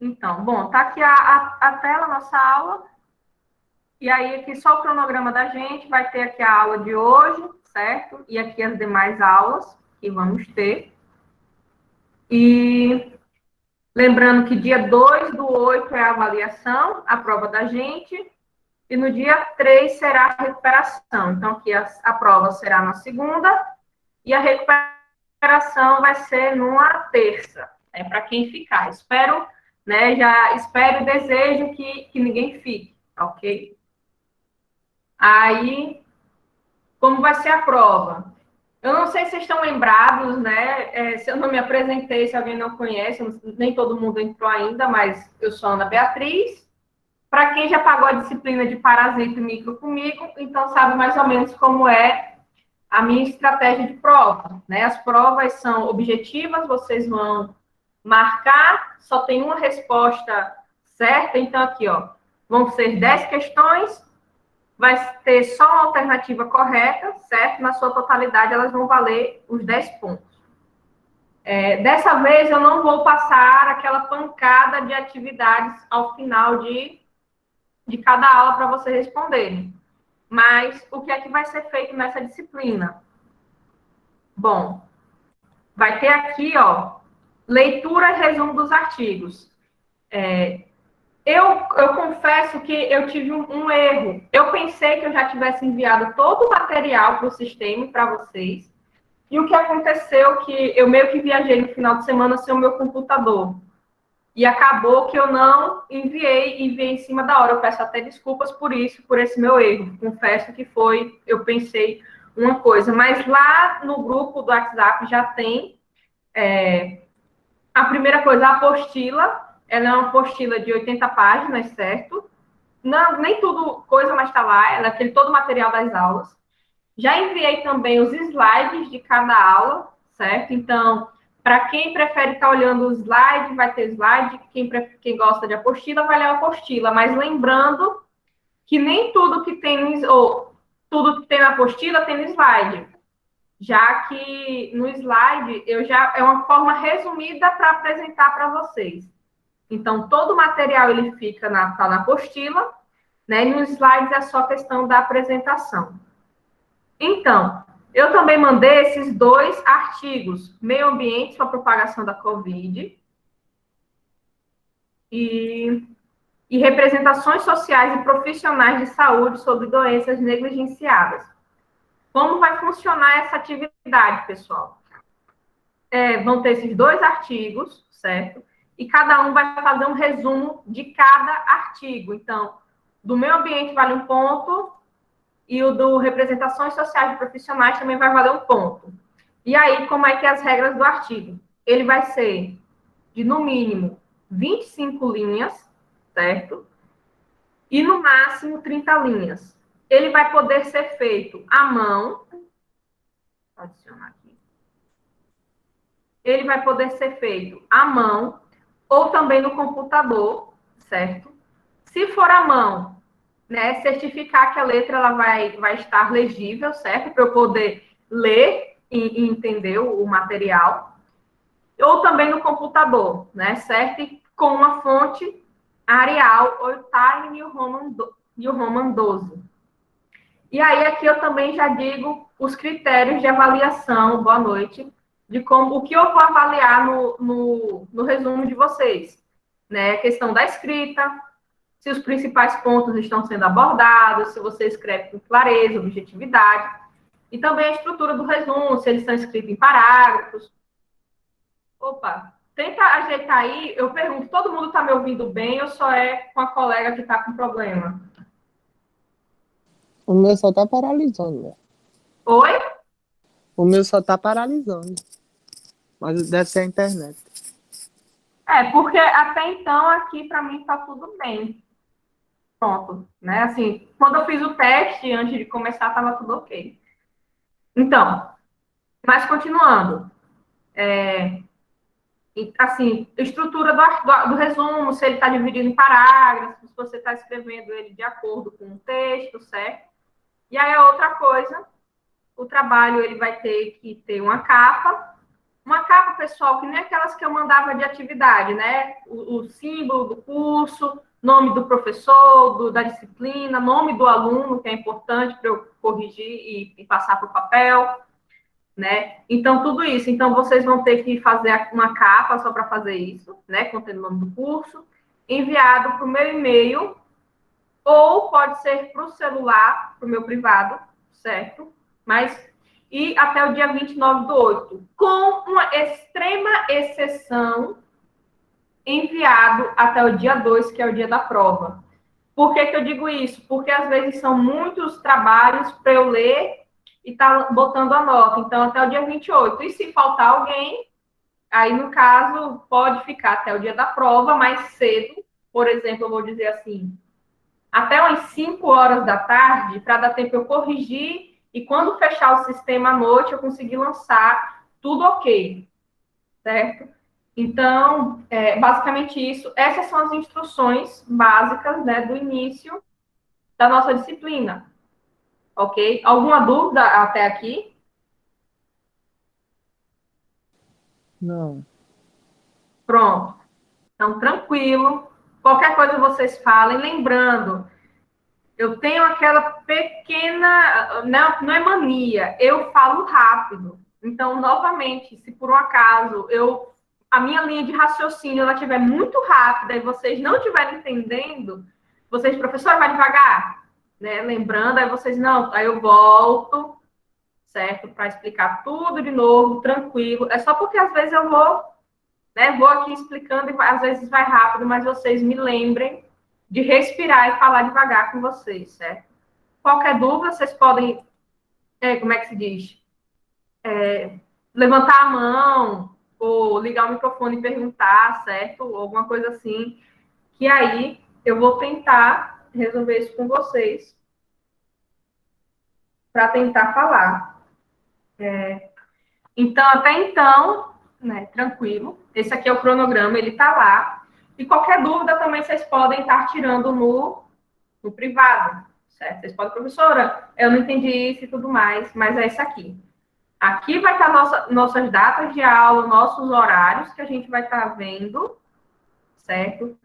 Então, bom, tá aqui a tela, nossa aula. E aí, aqui só o cronograma da gente, vai ter aqui a aula de hoje, certo? E aqui as demais aulas que vamos ter. E lembrando que dia 2/8 é a avaliação, a prova da gente, e no dia 3 será a recuperação. Então, aqui a prova será na segunda, e a recuperação vai ser numa terça, para quem ficar. Espero, né, já espero e desejo que ninguém fique, ok? Aí, como vai ser a prova? Eu não sei se vocês estão lembrados, né? Se eu não me apresentei, se alguém não conhece, nem todo mundo entrou ainda, mas eu sou Ana Beatriz. Para quem já pagou a disciplina de parasita e micro comigo, então sabe mais ou menos como é a minha estratégia de prova, né? As provas são objetivas, vocês vão marcar, só tem uma resposta certa, então aqui, ó, vão ser 10 questões, vai ter só uma alternativa correta, certo? Na sua totalidade, elas vão valer os 10 pontos. Dessa vez, eu não vou passar aquela pancada de atividades ao final de cada aula para vocês responderem. Mas o que é que vai ser feito nessa disciplina? Bom, vai ter aqui, ó, leitura e resumo dos artigos. Eu confesso que eu tive um erro. Eu pensei que eu já tivesse enviado todo o material para o sistema para vocês. E o que aconteceu que eu meio que viajei no final de semana sem o meu computador. E acabou que eu não enviei em cima da hora. Eu peço até desculpas por isso, por esse meu erro. Confesso que eu pensei uma coisa. Mas lá no grupo do WhatsApp já tem a primeira coisa, a apostila. Ela é uma apostila de 80 páginas, certo? Não, nem tudo coisa, mas está lá. Ela é todo o material das aulas. Já enviei também os slides de cada aula, certo? Então, para quem prefere estar olhando o slide, vai ter slide. Quem gosta de apostila, vai ler a apostila. Mas lembrando que nem tudo que tem, ou tudo que tem na apostila tem no slide. Já que no slide é uma forma resumida para apresentar para vocês. Então, todo o material ele fica tá na apostila, né? E nos slides é só questão da apresentação. Então, eu também mandei esses 2 artigos, Meio Ambiente para a Propagação da Covid e Representações Sociais e Profissionais de Saúde sobre Doenças Negligenciadas. Como vai funcionar essa atividade, pessoal? Vão ter esses 2 artigos, certo? E cada um vai fazer um resumo de cada artigo. Então, do meio ambiente vale 1 ponto, e o do representações sociais de profissionais também vai valer 1 ponto. E aí, como é que é as regras do artigo? Ele vai ser de, no mínimo, 25 linhas, certo? E, no máximo, 30 linhas. Ele vai poder ser feito à mão. Vou adicionar aqui. Ele vai poder ser feito à mão ou também no computador, certo? Se for à mão, né, certificar que a letra ela vai estar legível, certo? Para eu poder ler e entender o material. Ou também no computador, né, certo? E com uma fonte Arial ou Time New Roman 12. E aí aqui eu também já digo os critérios de avaliação, boa noite, de como o que eu vou avaliar no resumo de vocês. Né? A questão da escrita, se os principais pontos estão sendo abordados, se você escreve com clareza, objetividade, e também a estrutura do resumo, se eles estão escritos em parágrafos. Opa, tenta ajeitar aí. Eu pergunto, todo mundo está me ouvindo bem ou só é com a colega que está com problema? O meu só tá paralisando, né? Oi? O meu só tá paralisando. Mas deve ser a internet. Porque até então aqui para mim está tudo bem. Pronto, né? Assim, quando eu fiz o teste antes de começar, estava tudo ok. Então, mas continuando. Assim, estrutura do resumo, se ele está dividido em parágrafos, se você está escrevendo ele de acordo com o texto, certo? E aí a outra coisa, o trabalho ele vai ter que ter uma capa, Uma capa, pessoal, que nem aquelas que eu mandava de atividade, né? O símbolo do curso, nome do professor, da disciplina, nome do aluno, que é importante para eu corrigir e passar para o papel, né? Então, tudo isso. Então, vocês vão ter que fazer uma capa só para fazer isso, né? Contendo o nome do curso, enviado para o meu e-mail, ou pode ser para o celular, para o meu privado, certo? Mas e até o dia 29/8, com uma extrema exceção, enviado até o dia 2, que é o dia da prova. Por que eu digo isso? Porque às vezes são muitos trabalhos para eu ler e tá botando a nota. Então, até o dia 28. E se faltar alguém, aí no caso, pode ficar até o dia da prova, mais cedo. Por exemplo, eu vou dizer assim, até umas 5 horas da tarde, para dar tempo eu corrigir, e quando fechar o sistema à noite, eu conseguir lançar tudo ok, certo? Então, basicamente isso. Essas são as instruções básicas, né, do início da nossa disciplina, ok? Alguma dúvida até aqui? Não. Pronto. Então, tranquilo. Qualquer coisa vocês falem. Lembrando, eu tenho aquela pequena, não é mania, eu falo rápido. Então, novamente, se por um acaso a minha linha de raciocínio ela estiver muito rápida e vocês não estiverem entendendo, vocês, professor, vai devagar, né? Lembrando, aí vocês não, aí eu volto, certo? Para explicar tudo de novo, tranquilo. É só porque às vezes eu vou, né? Vou aqui explicando e às vezes vai rápido, mas vocês me lembrem de respirar e falar devagar com vocês, certo? Qualquer dúvida, vocês podem, como é que se diz? Levantar a mão, ou ligar o microfone e perguntar, certo? Ou alguma coisa assim, que aí eu vou tentar resolver isso com vocês, para tentar falar. Então, até então, né, tranquilo. Esse aqui é o cronograma, ele está lá. E qualquer dúvida também vocês podem estar tirando no privado, certo? Vocês podem, professora, eu não entendi isso e tudo mais, mas é isso aqui. Aqui vai estar nossas datas de aula, nossos horários que a gente vai estar vendo, certo?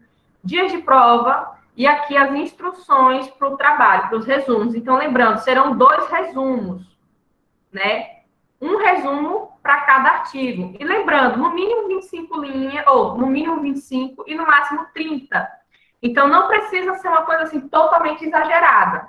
Dias de prova e aqui as instruções para o trabalho, para os resumos. Então, lembrando, serão 2 resumos, né? Um resumo para cada artigo. E lembrando, no mínimo 25 linhas, ou no mínimo 25 e no máximo 30. Então, não precisa ser uma coisa assim totalmente exagerada.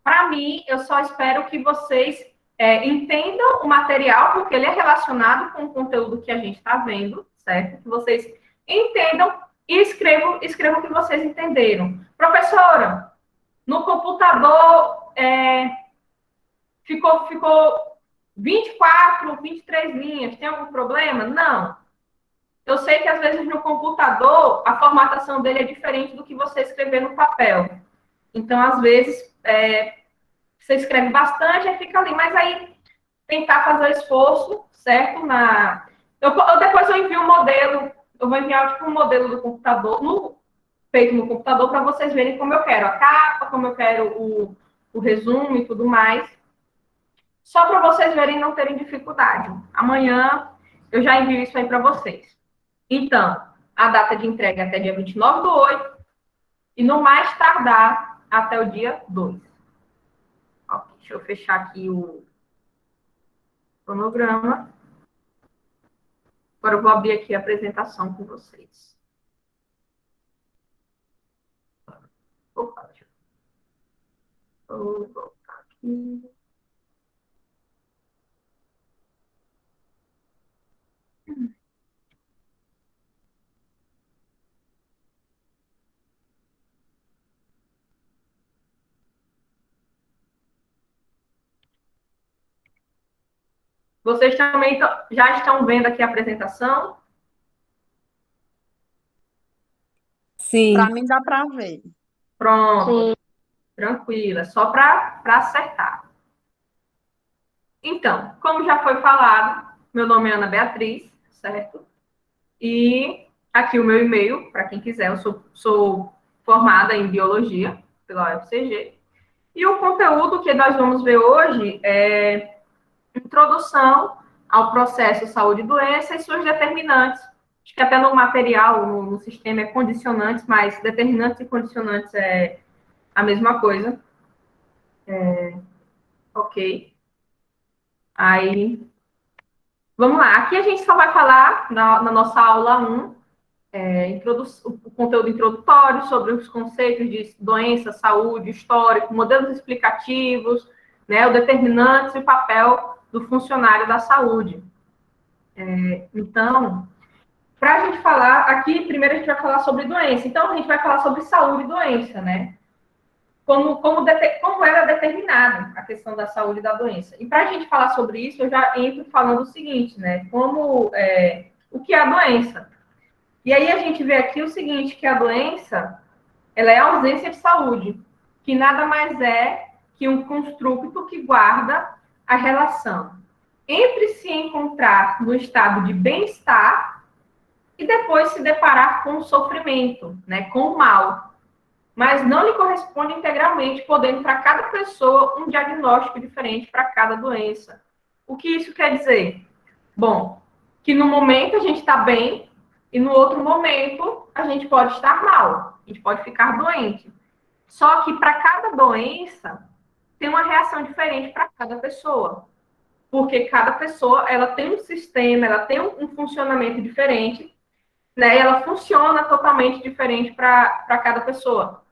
Para mim, eu só espero que vocês entendam o material, porque ele é relacionado com o conteúdo que a gente está vendo, certo? Que vocês entendam e escrevam o que vocês entenderam. Professora, no computador ficou 24, 23 linhas, tem algum problema? Não. Eu sei que às vezes no computador a formatação dele é diferente do que você escrever no papel. Então, às vezes, você escreve bastante, aí fica ali. Mas aí, tentar fazer o esforço, certo? Depois eu envio o modelo, eu vou enviar tipo, um modelo do computador, feito no computador, para vocês verem como eu quero a capa, como eu quero o resumo e tudo mais. Só para vocês verem e não terem dificuldade. Amanhã eu já envio isso aí para vocês. Então, a data de entrega é até dia 29/8 e no mais tardar até o dia 2. Deixa eu fechar aqui o cronograma. Agora eu vou abrir aqui a apresentação com vocês. Opa, deixa eu voltar aqui. Vocês também já estão vendo aqui a apresentação? Sim. Para mim dá para ver. Pronto. Sim. Tranquila, só para acertar. Então, como já foi falado, meu nome é Ana Beatriz, certo? E aqui o meu e-mail, para quem quiser, eu sou formada em Biologia pela UFCG. E o conteúdo que nós vamos ver hoje é introdução ao processo saúde e doença e suas determinantes. Acho que até no material, no sistema, é condicionantes, mas determinantes e condicionantes é a mesma coisa. Ok. Aí, vamos lá. Aqui a gente só vai falar, na nossa aula 1, o conteúdo introdutório sobre os conceitos de doença, saúde, histórico, modelos explicativos, né, o determinantes e o papel do funcionário da saúde. Então, para a gente falar, aqui primeiro a gente vai falar sobre doença. Então, a gente vai falar sobre saúde e doença, né? Como era determinado a questão da saúde e da doença. E para a gente falar sobre isso, eu já entro falando o seguinte, né? O que é a doença? E aí a gente vê aqui o seguinte, que a doença, ela é a ausência de saúde, que nada mais é que um construto que guarda a relação entre se encontrar no estado de bem-estar e depois se deparar com o sofrimento, né, com o mal. Mas não lhe corresponde integralmente, podendo para cada pessoa um diagnóstico diferente para cada doença. O que isso quer dizer? Bom, que no momento a gente está bem e no outro momento a gente pode estar mal, a gente pode ficar doente. Só que para cada doença tem uma reação diferente para cada pessoa. Porque cada pessoa ela tem um sistema, ela tem um funcionamento diferente, né? E ela funciona totalmente diferente para cada pessoa,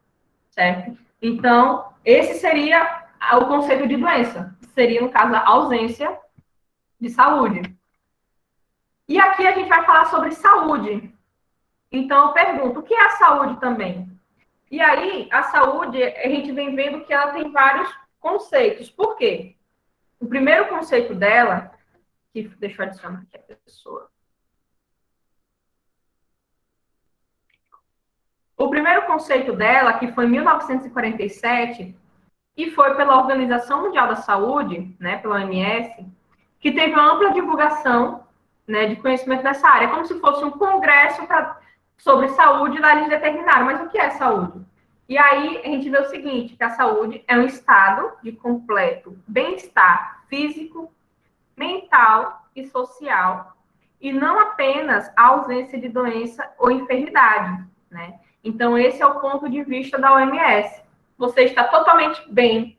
certo? Então, esse seria o conceito de doença. Seria, no caso, a ausência de saúde. E aqui a gente vai falar sobre saúde. Então, eu pergunto, o que é a saúde também? E aí, a saúde, a gente vem vendo que ela tem vários conceitos. Por quê? O primeiro conceito dela, que deixa eu adicionar aqui a pessoa. O primeiro conceito dela, que foi em 1947, e foi pela Organização Mundial da Saúde, né, pela OMS, que teve uma ampla divulgação, né, de conhecimento nessa área, como se fosse um congresso sobre saúde, e lá eles determinaram, mas o que é saúde? E aí a gente vê o seguinte, que a saúde é um estado de completo bem-estar físico, mental e social, e não apenas a ausência de doença ou enfermidade, né? Então, esse é o ponto de vista da OMS. Você está totalmente bem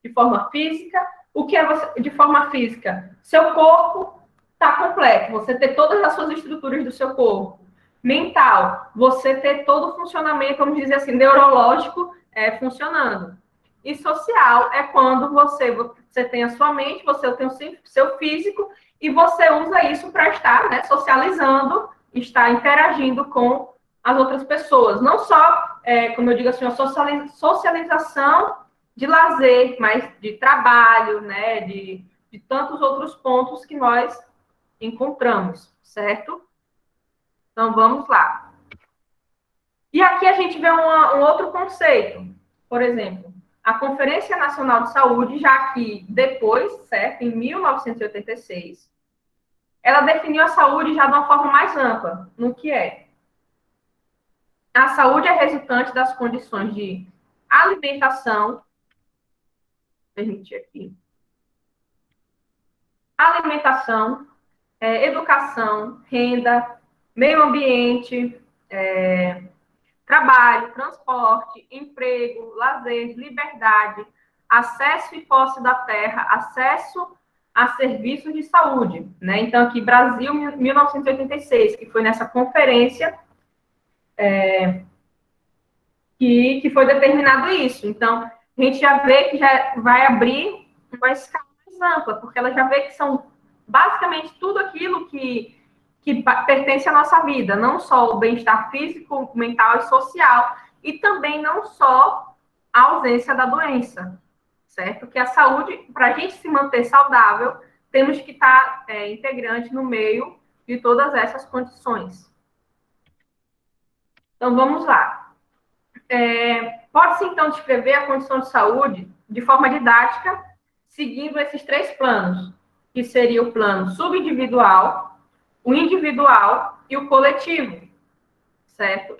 de forma física. O que é você de forma física? Seu corpo está completo, você ter todas as suas estruturas do seu corpo. Mental, você ter todo o funcionamento, vamos dizer assim, neurológico funcionando. E social é quando você tem a sua mente, você tem o seu físico e você usa isso para estar, né, socializando, estar interagindo com as outras pessoas. Não só, como eu digo assim, a socialização de lazer, mas de trabalho, né, de tantos outros pontos que nós encontramos, certo? Então, vamos lá. E aqui a gente vê um outro conceito. Por exemplo, a Conferência Nacional de Saúde, já que depois, certo, em 1986, ela definiu a saúde já de uma forma mais ampla, no que é: a saúde é resultante das condições de alimentação, permitir aqui, alimentação, educação, renda, meio ambiente, trabalho, transporte, emprego, lazer, liberdade, acesso e posse da terra, acesso a serviços de saúde, né? Então, aqui, Brasil, 1986, que foi nessa conferência que foi determinado isso. Então, a gente já vê que já vai abrir uma escala mais ampla, porque ela já vê que são basicamente tudo aquilo que pertence à nossa vida, não só o bem-estar físico, mental e social, e também não só a ausência da doença, certo? Que a saúde, para a gente se manter saudável, temos que estar integrante no meio de todas essas condições. Então, vamos lá. Pode-se, então, descrever a condição de saúde de forma didática, seguindo esses 3 planos, que seria o plano subindividual, o individual e o coletivo, certo?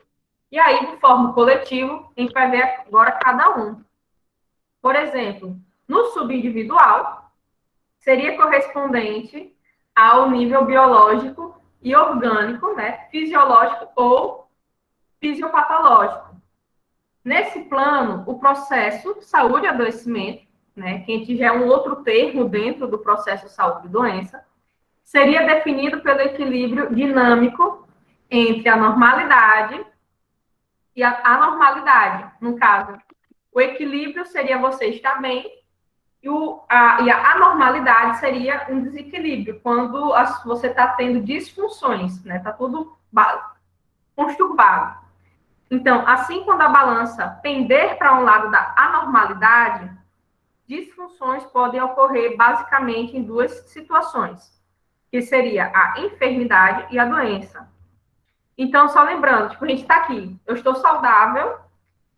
E aí, de forma coletivo, a gente vai ver agora cada um. Por exemplo, no subindividual, seria correspondente ao nível biológico e orgânico, né, fisiológico ou fisiopatológico. Nesse plano, o processo saúde e adoecimento, né, que a gente já é um outro termo dentro do processo saúde e doença, seria definido pelo equilíbrio dinâmico entre a normalidade e a anormalidade. No caso, o equilíbrio seria você estar bem e a anormalidade seria um desequilíbrio, quando você está tendo disfunções, né? Está tudo conturbado. Então, assim, quando a balança pender para um lado da anormalidade, disfunções podem ocorrer basicamente em duas situações, que seria a enfermidade e a doença. Então, só lembrando, tipo, a gente está aqui, eu estou saudável,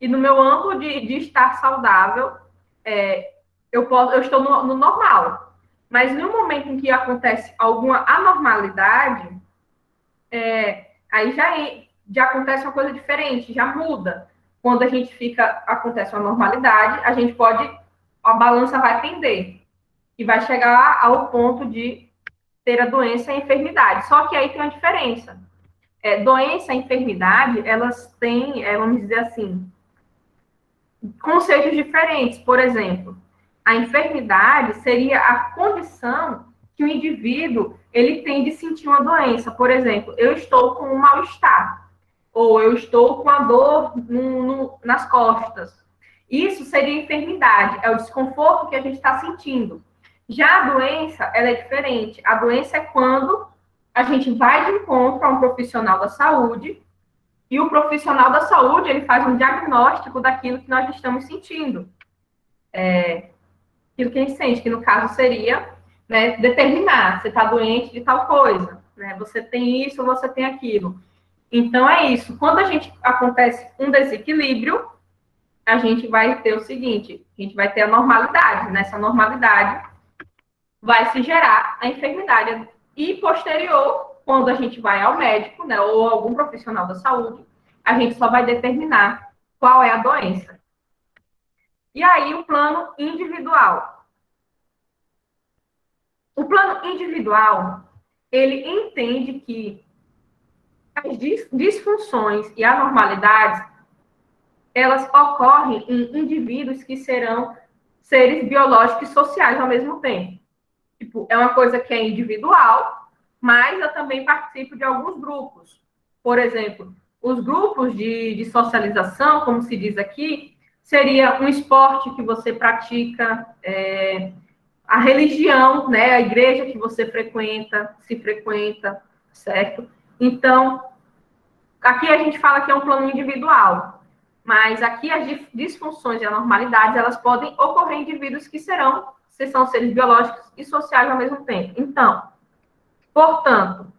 e no meu âmbito de estar saudável, eu estou no normal. Mas no momento em que acontece alguma anormalidade, aí já acontece uma coisa diferente, já muda. Quando a gente acontece uma normalidade, a balança vai pender e vai chegar ao ponto de ter a doença e a enfermidade. Só que aí tem uma diferença. Doença e enfermidade, elas têm, vamos dizer assim, conceitos diferentes. Por exemplo, a enfermidade seria a condição que o indivíduo ele tem de sentir uma doença. Por exemplo, eu estou com um mal-estar, ou eu estou com a dor nas costas. Isso seria enfermidade, é o desconforto que a gente está sentindo. Já a doença, ela é diferente. A doença é quando a gente vai de encontro a um profissional da saúde e o profissional da saúde, ele faz um diagnóstico daquilo que nós estamos sentindo. Aquilo que a gente sente, que no caso seria, né, determinar, você está doente de tal coisa, né, você tem isso, você tem aquilo. Então, é isso. Quando acontece um desequilíbrio, a gente vai ter o seguinte, a gente vai ter a normalidade. Nessa normalidade, vai se gerar a enfermidade. E, posterior, quando a gente vai ao médico, né, ou algum profissional da saúde, a gente só vai determinar qual é a doença. E aí, o plano individual. O plano individual, ele entende que as disfunções e anormalidades, elas ocorrem em indivíduos que serão seres biológicos e sociais ao mesmo tempo. Tipo, é uma coisa que é individual, mas eu também participo de alguns grupos. Por exemplo, os grupos de socialização, como se diz aqui, seria um esporte que você pratica, a religião, né, a igreja que você se frequenta, certo? Então, aqui a gente fala que é um plano individual, mas aqui as disfunções e anormalidades, elas podem ocorrer em indivíduos que são seres biológicos e sociais ao mesmo tempo. Então, portanto,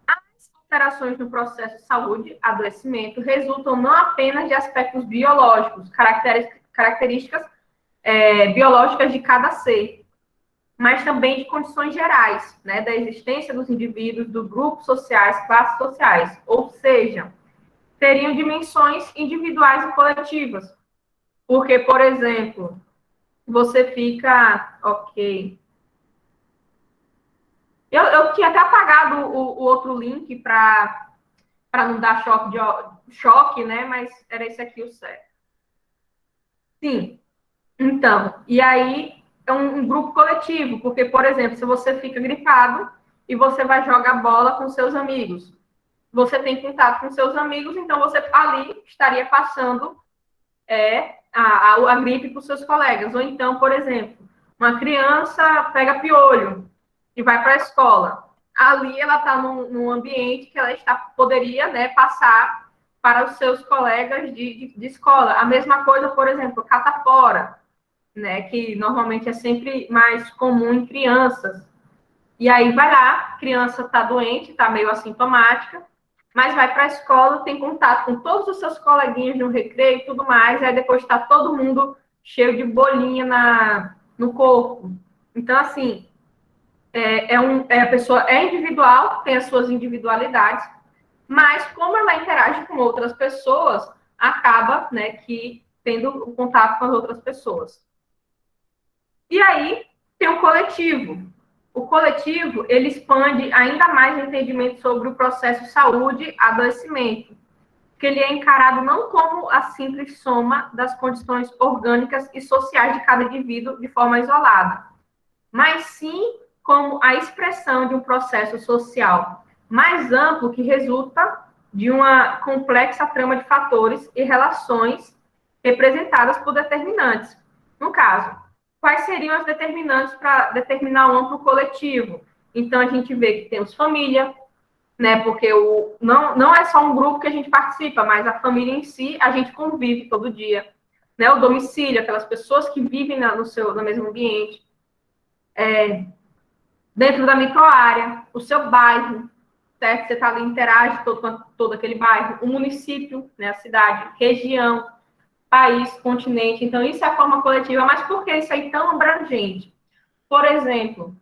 as alterações no processo de saúde, adoecimento, resultam não apenas de aspectos biológicos, características biológicas de cada ser, mas também de condições gerais, né, da existência dos indivíduos, dos grupos sociais, classes sociais, ou seja, teriam dimensões individuais e coletivas. Porque, por exemplo, você fica... Ok. Eu tinha até apagado o outro link para não dar choque, né? Mas era esse aqui o certo. Sim. Então, e aí é um grupo coletivo, porque, por exemplo, se você fica gripado e você vai jogar bola com seus amigos, você tem contato com seus amigos, então você ali estaria passando a gripe para os seus colegas. Ou então, por exemplo, uma criança pega piolho e vai para a escola. Ali ela está num ambiente que ela poderia, né, passar para os seus colegas de escola. A mesma coisa, por exemplo, catapora, né, que normalmente é sempre mais comum em crianças. E aí vai lá, a criança está doente, está meio assintomática, mas vai para a escola, tem contato com todos os seus coleguinhas no recreio e tudo mais, aí depois está todo mundo cheio de bolinha no corpo. Então, assim, a pessoa é individual, tem as suas individualidades, mas como ela interage com outras pessoas, acaba, né, que tendo o contato com as outras pessoas. E aí tem o coletivo. o coletivo, ele expande ainda mais o entendimento sobre o processo saúde-adoecimento, que ele é encarado não como a simples soma das condições orgânicas e sociais de cada indivíduo de forma isolada, mas sim como a expressão de um processo social mais amplo que resulta de uma complexa trama de fatores e relações representadas por determinantes. No caso, quais seriam as determinantes para determinar um amplo coletivo? Então, a gente vê que temos família, né? Porque não é só um grupo que a gente participa, mas a família em si, a gente convive todo dia. Né? O domicílio, aquelas pessoas que vivem no mesmo ambiente. Dentro da microárea, o seu bairro, certo? Você está ali, interage com todo aquele bairro. O município, né? A cidade, região, país, continente. Então, isso é a forma coletiva. Mas por que isso aí tão abrangente? Por exemplo,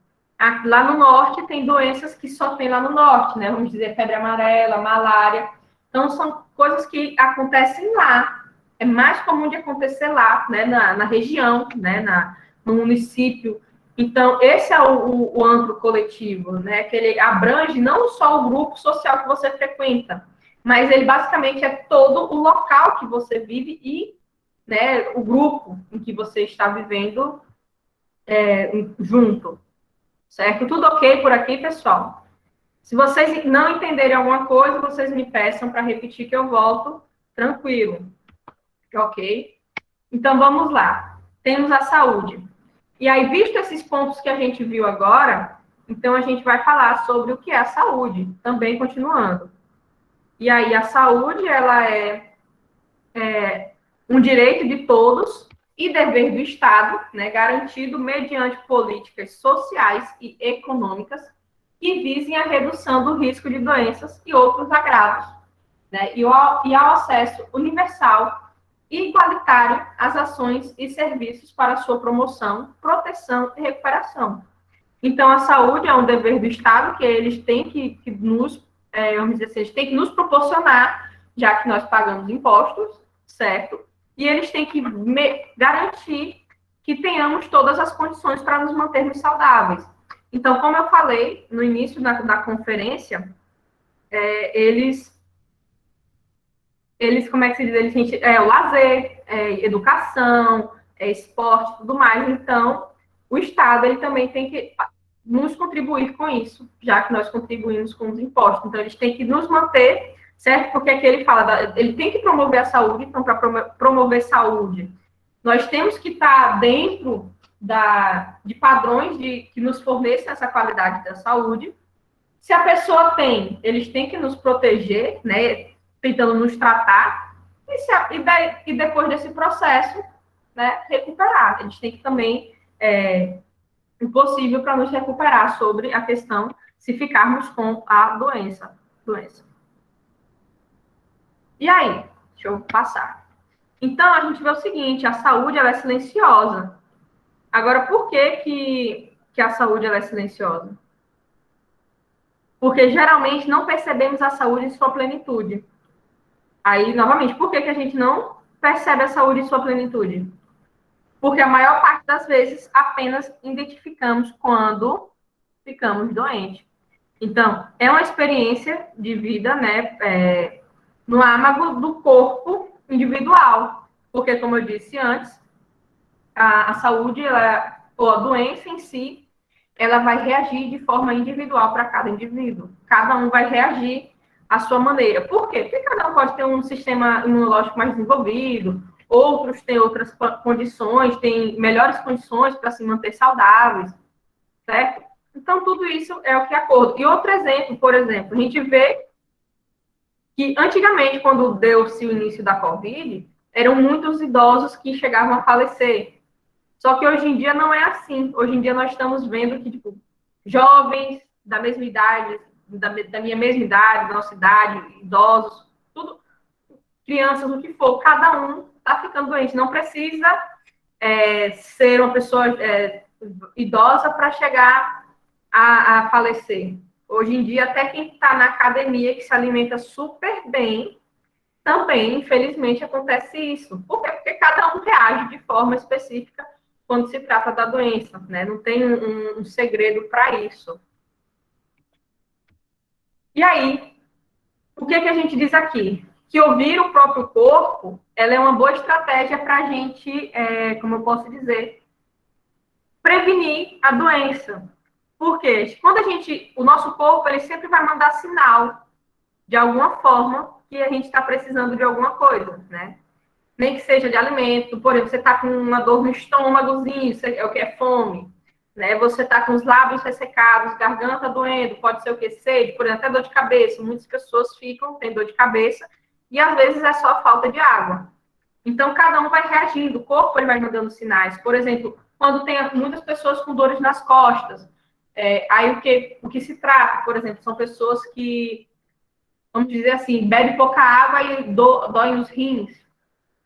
lá no norte tem doenças que só tem lá no norte, né? Vamos dizer, febre amarela, malária. Então, são coisas que acontecem lá. É mais comum de acontecer lá, né? Na região, né? No município. Então, esse é o amplo coletivo, né? Que ele abrange não só o grupo social que você frequenta, mas ele basicamente é todo o local que você vive e, né, o grupo em que você está vivendo junto. Certo? Tudo ok por aqui, pessoal? Se vocês não entenderem alguma coisa, vocês me peçam para repetir que eu volto tranquilo. Ok? Então, vamos lá. Temos a saúde. E aí, visto esses pontos que a gente viu agora, então a gente vai falar sobre o que é a saúde, também continuando. E aí, a saúde, ela é um direito de todos e dever do Estado, né, garantido mediante políticas sociais e econômicas que visem a redução do risco de doenças e outros agravos, né, e ao acesso universal e igualitário às ações e serviços para sua promoção, proteção e recuperação. Então, a saúde é um dever do Estado que eles têm que nos, vamos dizer assim, eles têm que nos proporcionar, já que nós pagamos impostos, certo? E eles têm que garantir que tenhamos todas as condições para nos mantermos saudáveis. Então, como eu falei no início da conferência, eles, como é que se diz? O lazer, educação, esporte, tudo mais. Então, o Estado ele também tem que nos contribuir com isso, já que nós contribuímos com os impostos. Então, eles têm que nos manter, certo? Porque aqui ele fala, ele tem que promover a saúde, então, para promover saúde, nós temos que estar dentro de padrões que nos forneçam essa qualidade da saúde. Se a pessoa tem, eles têm que nos proteger, né? Tentando nos tratar, e depois desse processo, né, recuperar. Eles têm que também o possível para nos recuperar sobre a questão se ficarmos com a doença. E aí? Deixa eu passar. Então, a gente vê o seguinte, a saúde ela é silenciosa. Agora, por que a saúde ela é silenciosa? Porque geralmente não percebemos a saúde em sua plenitude. Aí, novamente, por que a gente não percebe a saúde em sua plenitude? Porque a maior parte das vezes apenas identificamos quando ficamos doentes. Então, é uma experiência de vida, né, no âmago do corpo individual. Porque, como eu disse antes, a saúde, ou a doença em si, ela vai reagir de forma individual para cada indivíduo. Cada um vai reagir à sua maneira. Por quê? Porque cada um pode ter um sistema imunológico mais desenvolvido, outros têm outras condições, têm melhores condições para se manter saudáveis, certo? Então, tudo isso é o que é acordo. E outro exemplo, por exemplo, a gente vê que antigamente, quando deu-se o início da Covid, eram muitos idosos que chegavam a falecer. Só que hoje em dia não é assim. Hoje em dia nós estamos vendo que, tipo, jovens da mesma idade, da minha mesma idade, da nossa idade, idosos, tudo, crianças, o que for, cada um está ficando doente. Não precisa ser uma pessoa idosa para chegar a falecer. Hoje em dia, até quem está na academia, que se alimenta super bem, também, infelizmente, acontece isso. Por quê? Porque cada um reage de forma específica quando se trata da doença, né? Não tem um segredo para isso. E aí, o que a gente diz aqui? Que ouvir o próprio corpo, ela é uma boa estratégia para a gente, como eu posso dizer, prevenir a doença. Porque quando o nosso corpo, ele sempre vai mandar sinal, de alguma forma, que a gente está precisando de alguma coisa, né? Nem que seja de alimento, por exemplo, você está com uma dor no estômagozinho, é o que é fome, né? Você está com os lábios ressecados, garganta doendo, pode ser o que? Sede, por exemplo, até dor de cabeça. Muitas pessoas têm dor de cabeça, e às vezes é só falta de água. Então, cada um vai reagindo, o corpo ele vai mandando sinais. Por exemplo, quando tem muitas pessoas com dores nas costas, aí o que se trata, por exemplo, são pessoas que, vamos dizer assim, bebem pouca água e doem os rins,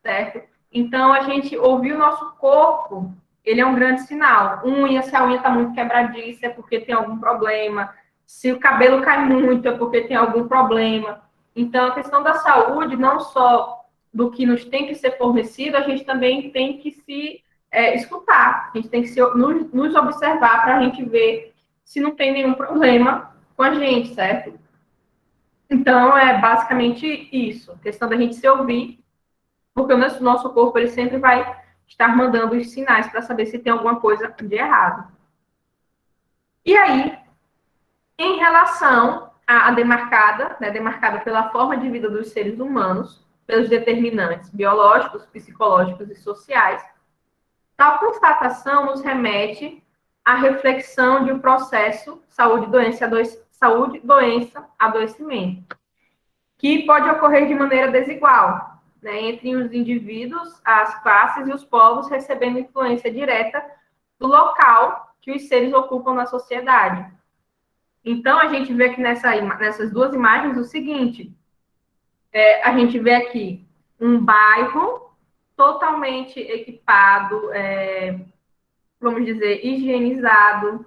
certo? Então, a gente ouvir o nosso corpo, ele é um grande sinal. Se a unha está muito quebradiça, é porque tem algum problema. Se o cabelo cai muito, é porque tem algum problema. Então, a questão da saúde, não só do que nos tem que ser fornecido, a gente também tem que se escutar. A gente tem que nos observar para a gente ver se não tem nenhum problema com a gente, certo? Então, é basicamente isso. A questão da gente se ouvir, porque o nosso corpo ele sempre vai estar mandando os sinais para saber se tem alguma coisa de errado. E aí, em relação à demarcada, né, demarcada pela forma de vida dos seres humanos, pelos determinantes biológicos, psicológicos e sociais, tal constatação nos remete à reflexão de um processo saúde-doença, adoecimento, que pode ocorrer de maneira desigual, né, entre os indivíduos, as classes e os povos, recebendo influência direta do local que os seres ocupam na sociedade. Então, a gente vê aqui nessas duas imagens o seguinte, a gente vê aqui um bairro totalmente equipado, vamos dizer, higienizado,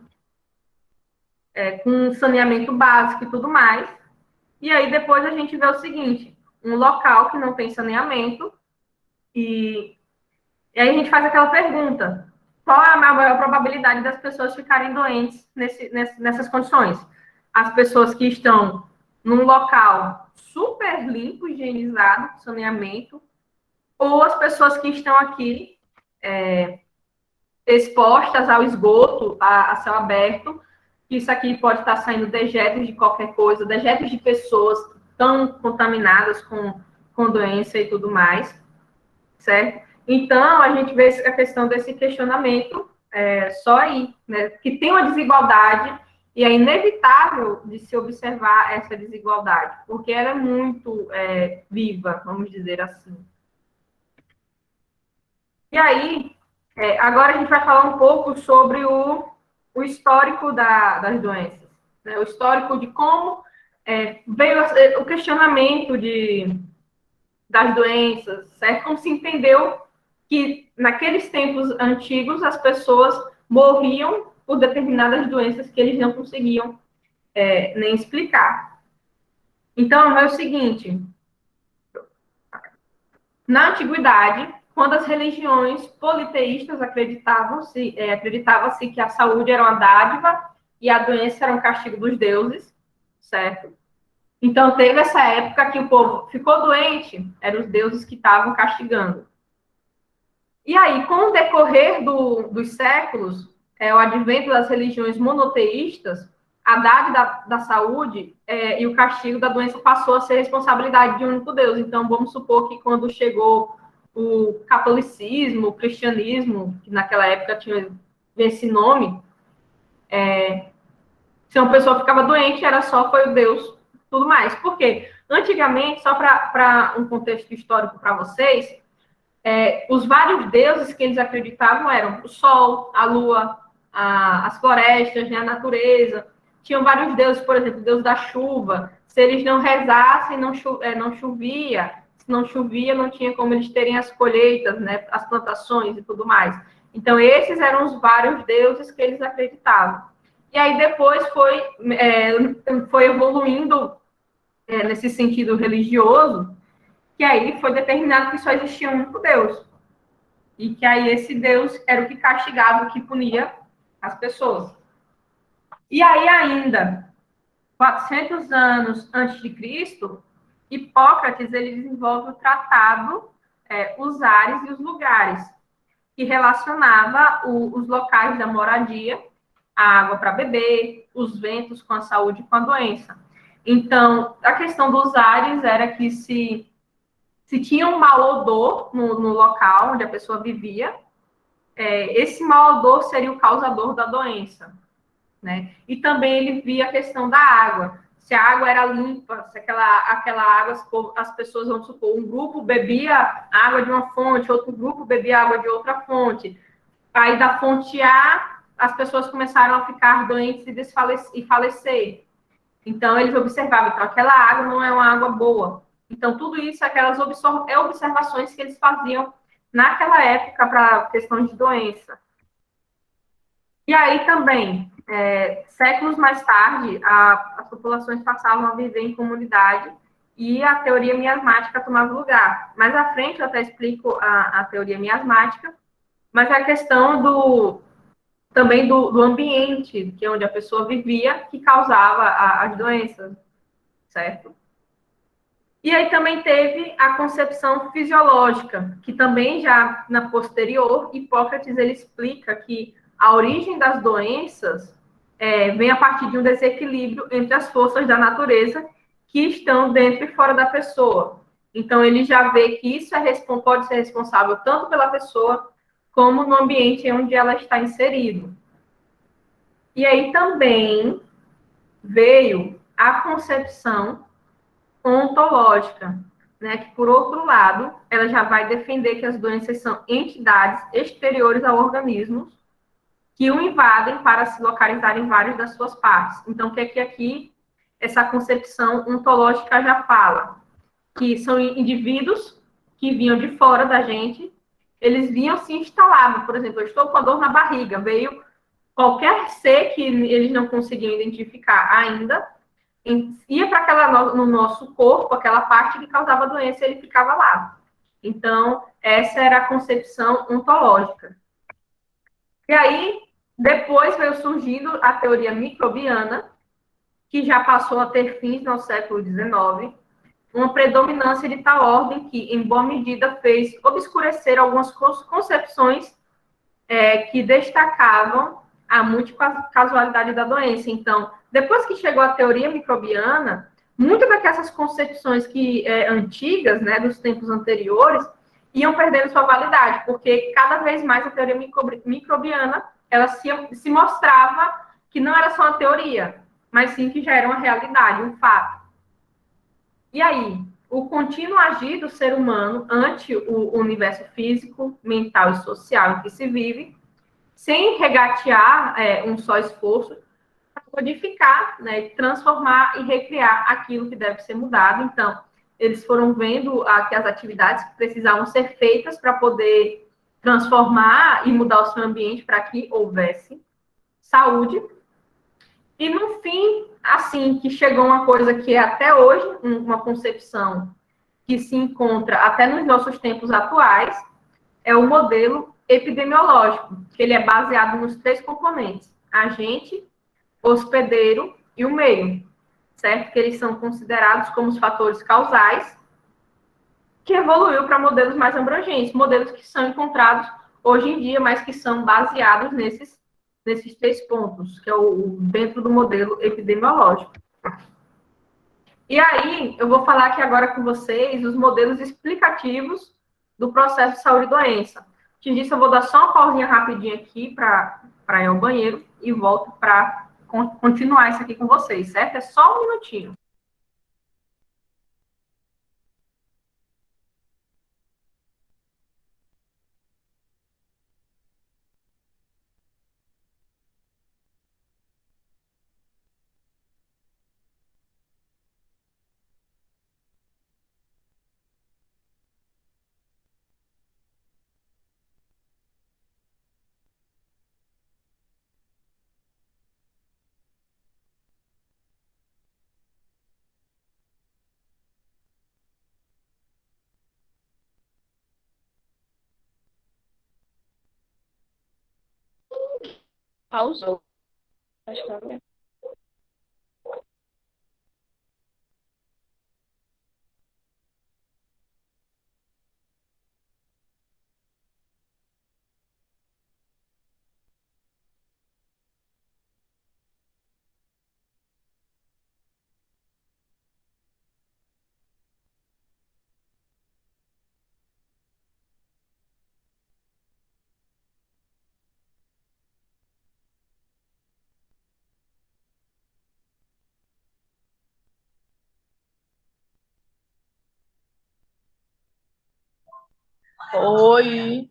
com saneamento básico e tudo mais. E aí, depois a gente vê o seguinte, um local que não tem saneamento, e aí a gente faz aquela pergunta, qual é a maior probabilidade das pessoas ficarem doentes nessas condições? As pessoas que estão num local super limpo, higienizado, saneamento, ou as pessoas que estão aqui expostas ao esgoto, a céu aberto, que isso aqui pode estar saindo dejetos de qualquer coisa, dejetos de pessoas tão contaminadas com doença e tudo mais, certo? Então, a gente vê a questão desse questionamento só aí, né? Que tem uma desigualdade e é inevitável de se observar essa desigualdade, porque ela é muito viva, vamos dizer assim. E aí, agora a gente vai falar um pouco sobre o histórico das doenças, né? O histórico de como veio o questionamento das doenças, certo? Como se entendeu que naqueles tempos antigos as pessoas morriam por determinadas doenças que eles não conseguiam nem explicar. Então, é o seguinte, na antiguidade, quando as religiões politeístas acreditava-se que a saúde era uma dádiva e a doença era um castigo dos deuses, certo? Então, teve essa época que o povo ficou doente, eram os deuses que estavam castigando. E aí, com o decorrer dos séculos, o advento das religiões monoteístas, a dádiva da saúde e o castigo da doença passou a ser responsabilidade de um único Deus. Então, vamos supor que quando chegou o catolicismo, o cristianismo, que naquela época tinha esse nome, se uma pessoa ficava doente, foi o Deus, tudo mais. Por quê? Antigamente, só para um contexto histórico para vocês, os vários deuses que eles acreditavam eram o sol, a lua, as florestas, né, a natureza. Tinham vários deuses, por exemplo, o deus da chuva. Se eles não rezassem, não chovia. Se não chovia, não tinha como eles terem as colheitas, né, as plantações e tudo mais. Então, esses eram os vários deuses que eles acreditavam. E aí, depois foi evoluindo nesse sentido religioso, que aí foi determinado que só existia um único Deus. E que aí esse Deus era o que castigava, o que punia as pessoas. E aí ainda, 400 anos antes de Cristo, Hipócrates ele desenvolve o tratado Os Ares e os Lugares, que relacionava os locais da moradia, a água para beber, os ventos com a saúde e com a doença. Então, a questão dos ares era que se tinha um mau odor no local onde a pessoa vivia, esse mau odor seria o causador da doença, né? E também ele via a questão da água. Se a água era limpa, se aquela água, as pessoas, vamos supor, um grupo bebia água de uma fonte, outro grupo bebia água de outra fonte. Aí da fonte A, as pessoas começaram a ficar doentes e falecer. Então, eles observavam, então, aquela água não é uma água boa. Então, tudo isso, aquelas observações que eles faziam naquela época para a questão de doença. E aí também, séculos mais tarde, as populações passavam a viver em comunidade e a teoria miasmática tomava lugar. Mais à frente eu até explico a teoria miasmática, mas é a questão também do ambiente, que é onde a pessoa vivia, que causava as doenças, certo? E aí também teve a concepção fisiológica, que também já na posterior, Hipócrates ele explica que a origem das doenças vem a partir de um desequilíbrio entre as forças da natureza que estão dentro e fora da pessoa. Então ele já vê que isso pode ser responsável tanto pela pessoa como no ambiente onde ela está inserido. E aí também veio a concepção ontológica, né, que, por outro lado, ela já vai defender que as doenças são entidades exteriores ao organismo que o invadem para se localizar em várias das suas partes. Então, o que é que aqui essa concepção ontológica já fala? Que são indivíduos que vinham de fora da gente, eles vinham se instalavam. Por exemplo, eu estou com a dor na barriga, veio qualquer ser que eles não conseguiam identificar ainda, ia para no nosso corpo, aquela parte que causava doença, ele ficava lá. Então, essa era a concepção ontológica. E aí, depois veio surgindo a teoria microbiana, que já passou a ter fins no século XIX, uma predominância de tal ordem que, em boa medida, fez obscurecer algumas concepções que destacavam a multicasualidade da doença. Então, depois que chegou a teoria microbiana, muitas daquelas concepções antigas, né, dos tempos anteriores, iam perdendo sua validade, porque cada vez mais a teoria microbiana ela se mostrava que não era só uma teoria, mas sim que já era uma realidade, um fato. E aí, o contínuo agir do ser humano ante o universo físico, mental e social em que se vive, sem regatear um só esforço, para modificar, né, transformar e recriar aquilo que deve ser mudado. Então, eles foram vendo que as atividades que precisavam ser feitas para poder transformar e mudar o seu ambiente para que houvesse saúde. E, no fim, assim, que chegou uma coisa que é até hoje uma concepção que se encontra até nos nossos tempos atuais, é o modelo epidemiológico, que ele é baseado nos 3 componentes: agente, hospedeiro e o meio, certo? Que eles são considerados como os fatores causais, que evoluiu para modelos mais abrangentes, modelos que são encontrados hoje em dia, mas que são baseados nesses 3 pontos, que é dentro do modelo epidemiológico. E aí, eu vou falar aqui agora com vocês os modelos explicativos do processo de saúde e doença. Antes disso, eu vou dar só uma pausinha rapidinho aqui para ir ao banheiro e volto para continuar isso aqui com vocês, certo? É só um minutinho. Pausou. Acho que ela- Oi.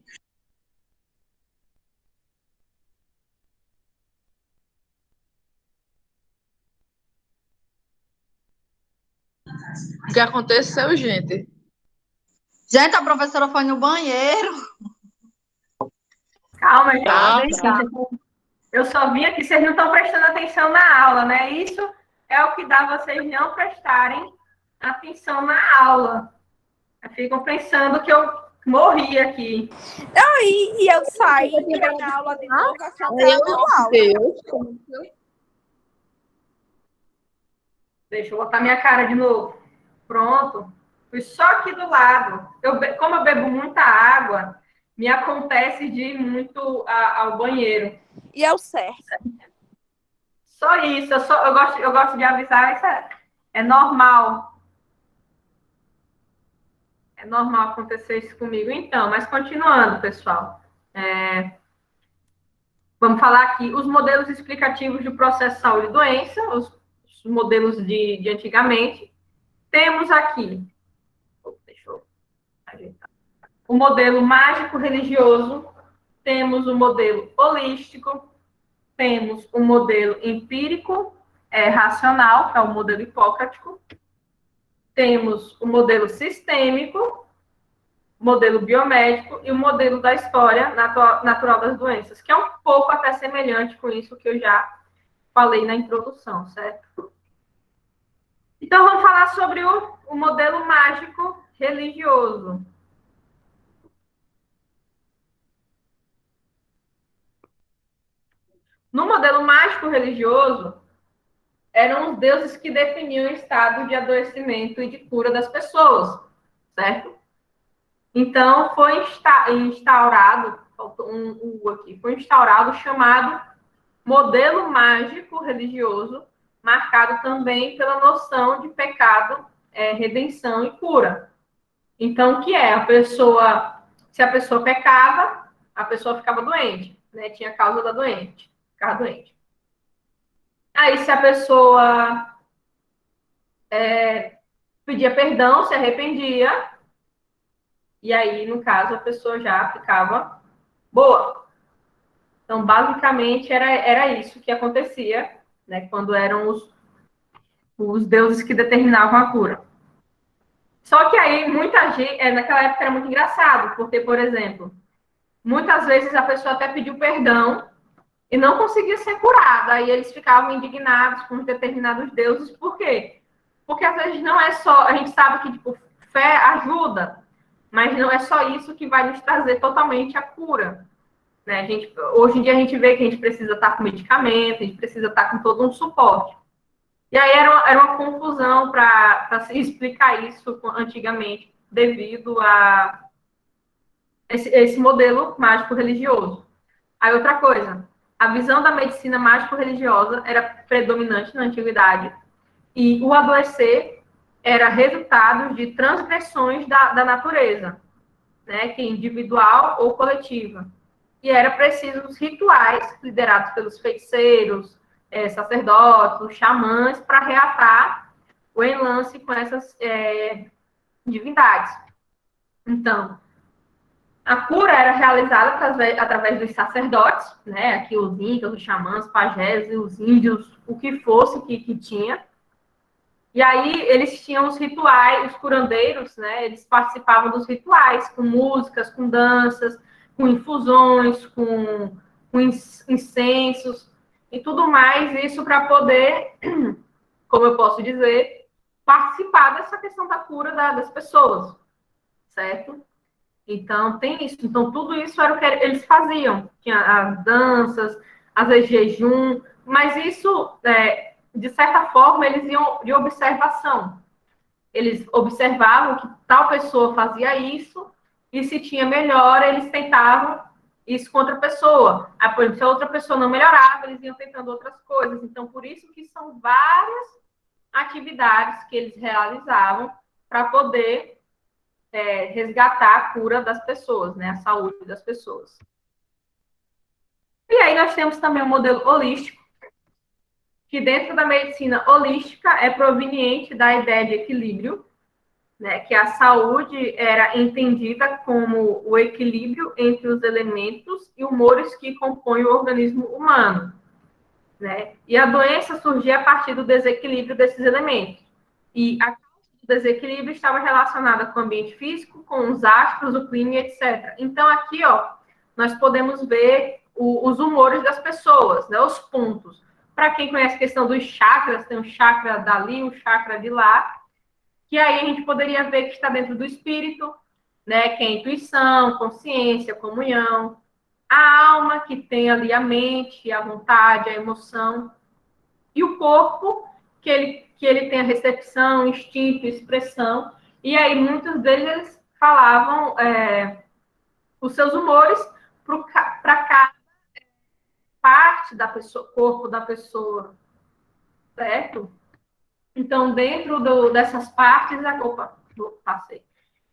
O que aconteceu, gente? Gente, a professora foi no banheiro. Calma, gente. Tá, Eu só vi aqui, vocês não estão prestando atenção na aula, né? Isso é o que dá vocês não prestarem atenção na aula. Ficam pensando que eu morri aqui. E eu saí, entrei na aula de novo, achando que era Meu normal. Deus. Deixa eu botar minha cara de novo. Pronto. Fui só aqui do lado. Como eu bebo muita água, me acontece de ir muito ao banheiro. E eu certo. Só isso. Eu gosto de avisar. Isso é normal. É normal acontecer isso comigo. Então, mas continuando, pessoal. Vamos falar aqui os modelos explicativos do processo de saúde e doença, os modelos de antigamente. Temos aqui, deixa eu ajeitar, o modelo mágico-religioso, temos o modelo holístico, temos o modelo empírico, racional, que é o modelo hipócratico, temos o modelo sistêmico, modelo biomédico e o modelo da história natural das doenças, que é um pouco até semelhante com isso que eu já falei na introdução, certo? Então, vamos falar sobre o modelo mágico religioso. No modelo mágico religioso, eram os deuses que definiam o estado de adoecimento e de cura das pessoas, certo? Então, foi instaurado, faltou um U aqui, foi instaurado o chamado modelo mágico religioso, marcado também pela noção de pecado, redenção e cura. Então, o que é? Se a pessoa pecava, a pessoa ficava doente, né? Tinha causa da doente, ficava doente. Aí, se a pessoa pedia perdão, se arrependia, e aí, no caso, a pessoa já ficava boa. Então, basicamente, era isso que acontecia, né? Quando eram os deuses que determinavam a cura. Só que aí, muita gente, naquela época era muito engraçado, porque, por exemplo, muitas vezes a pessoa até pediu perdão e não conseguia ser curada. Aí eles ficavam indignados com determinados deuses. Por quê? Porque às vezes não é só. A gente sabe que tipo, fé ajuda, mas não é só isso que vai nos trazer totalmente a cura. Né? Hoje em dia a gente vê que a gente precisa estar com medicamento, a gente precisa estar com todo um suporte. E aí era uma confusão para se explicar isso antigamente, devido a esse modelo mágico religioso. Aí outra coisa, a visão da medicina mágico-religiosa era predominante na antiguidade e o adoecer era resultado de transgressões da natureza, né, que é individual ou coletiva. E era preciso os rituais liderados pelos feiticeiros, sacerdotes, xamãs, para reatar o enlace com essas divindades. Então, a cura era realizada através dos sacerdotes, né? Aqui os incas, os xamãs, pajés e os índios, o que fosse que tinha. E aí eles tinham os rituais, os curandeiros, né? Eles participavam dos rituais, com músicas, com danças, com infusões, com incensos e tudo mais, isso para poder, como eu posso dizer, participar dessa questão da cura das pessoas, certo? Então, tem isso. Então, tudo isso era o que eles faziam. Tinha as danças, às vezes jejum, mas isso, de certa forma, eles iam de observação. Eles observavam que tal pessoa fazia isso, e se tinha melhora, eles tentavam isso com outra pessoa. Aí, por exemplo, se a outra pessoa não melhorava, eles iam tentando outras coisas. Então, por isso que são várias atividades que eles realizavam para poder resgatar a cura das pessoas, né? A saúde das pessoas. E aí nós temos também o modelo holístico, que dentro da medicina holística é proveniente da ideia de equilíbrio, né, que a saúde era entendida como o equilíbrio entre os elementos e humores que compõem o organismo humano, né? E a doença surgia a partir do desequilíbrio desses elementos. E a causa do desequilíbrio estava relacionada com o ambiente físico, com os astros, o clima, etc. Então, aqui, ó, nós podemos ver os humores das pessoas, né, os pontos. Para quem conhece a questão dos chakras, tem um chakra dali, um chakra de lá, que aí a gente poderia ver que está dentro do espírito, né, que é a intuição, consciência, comunhão, a alma, que tem ali a mente, a vontade, a emoção, e o corpo, que ele tem a recepção, instinto, expressão, e aí muitos deles falavam os seus humores para cada parte da pessoa, corpo da pessoa, certo? Então, dentro dessas partes, passei.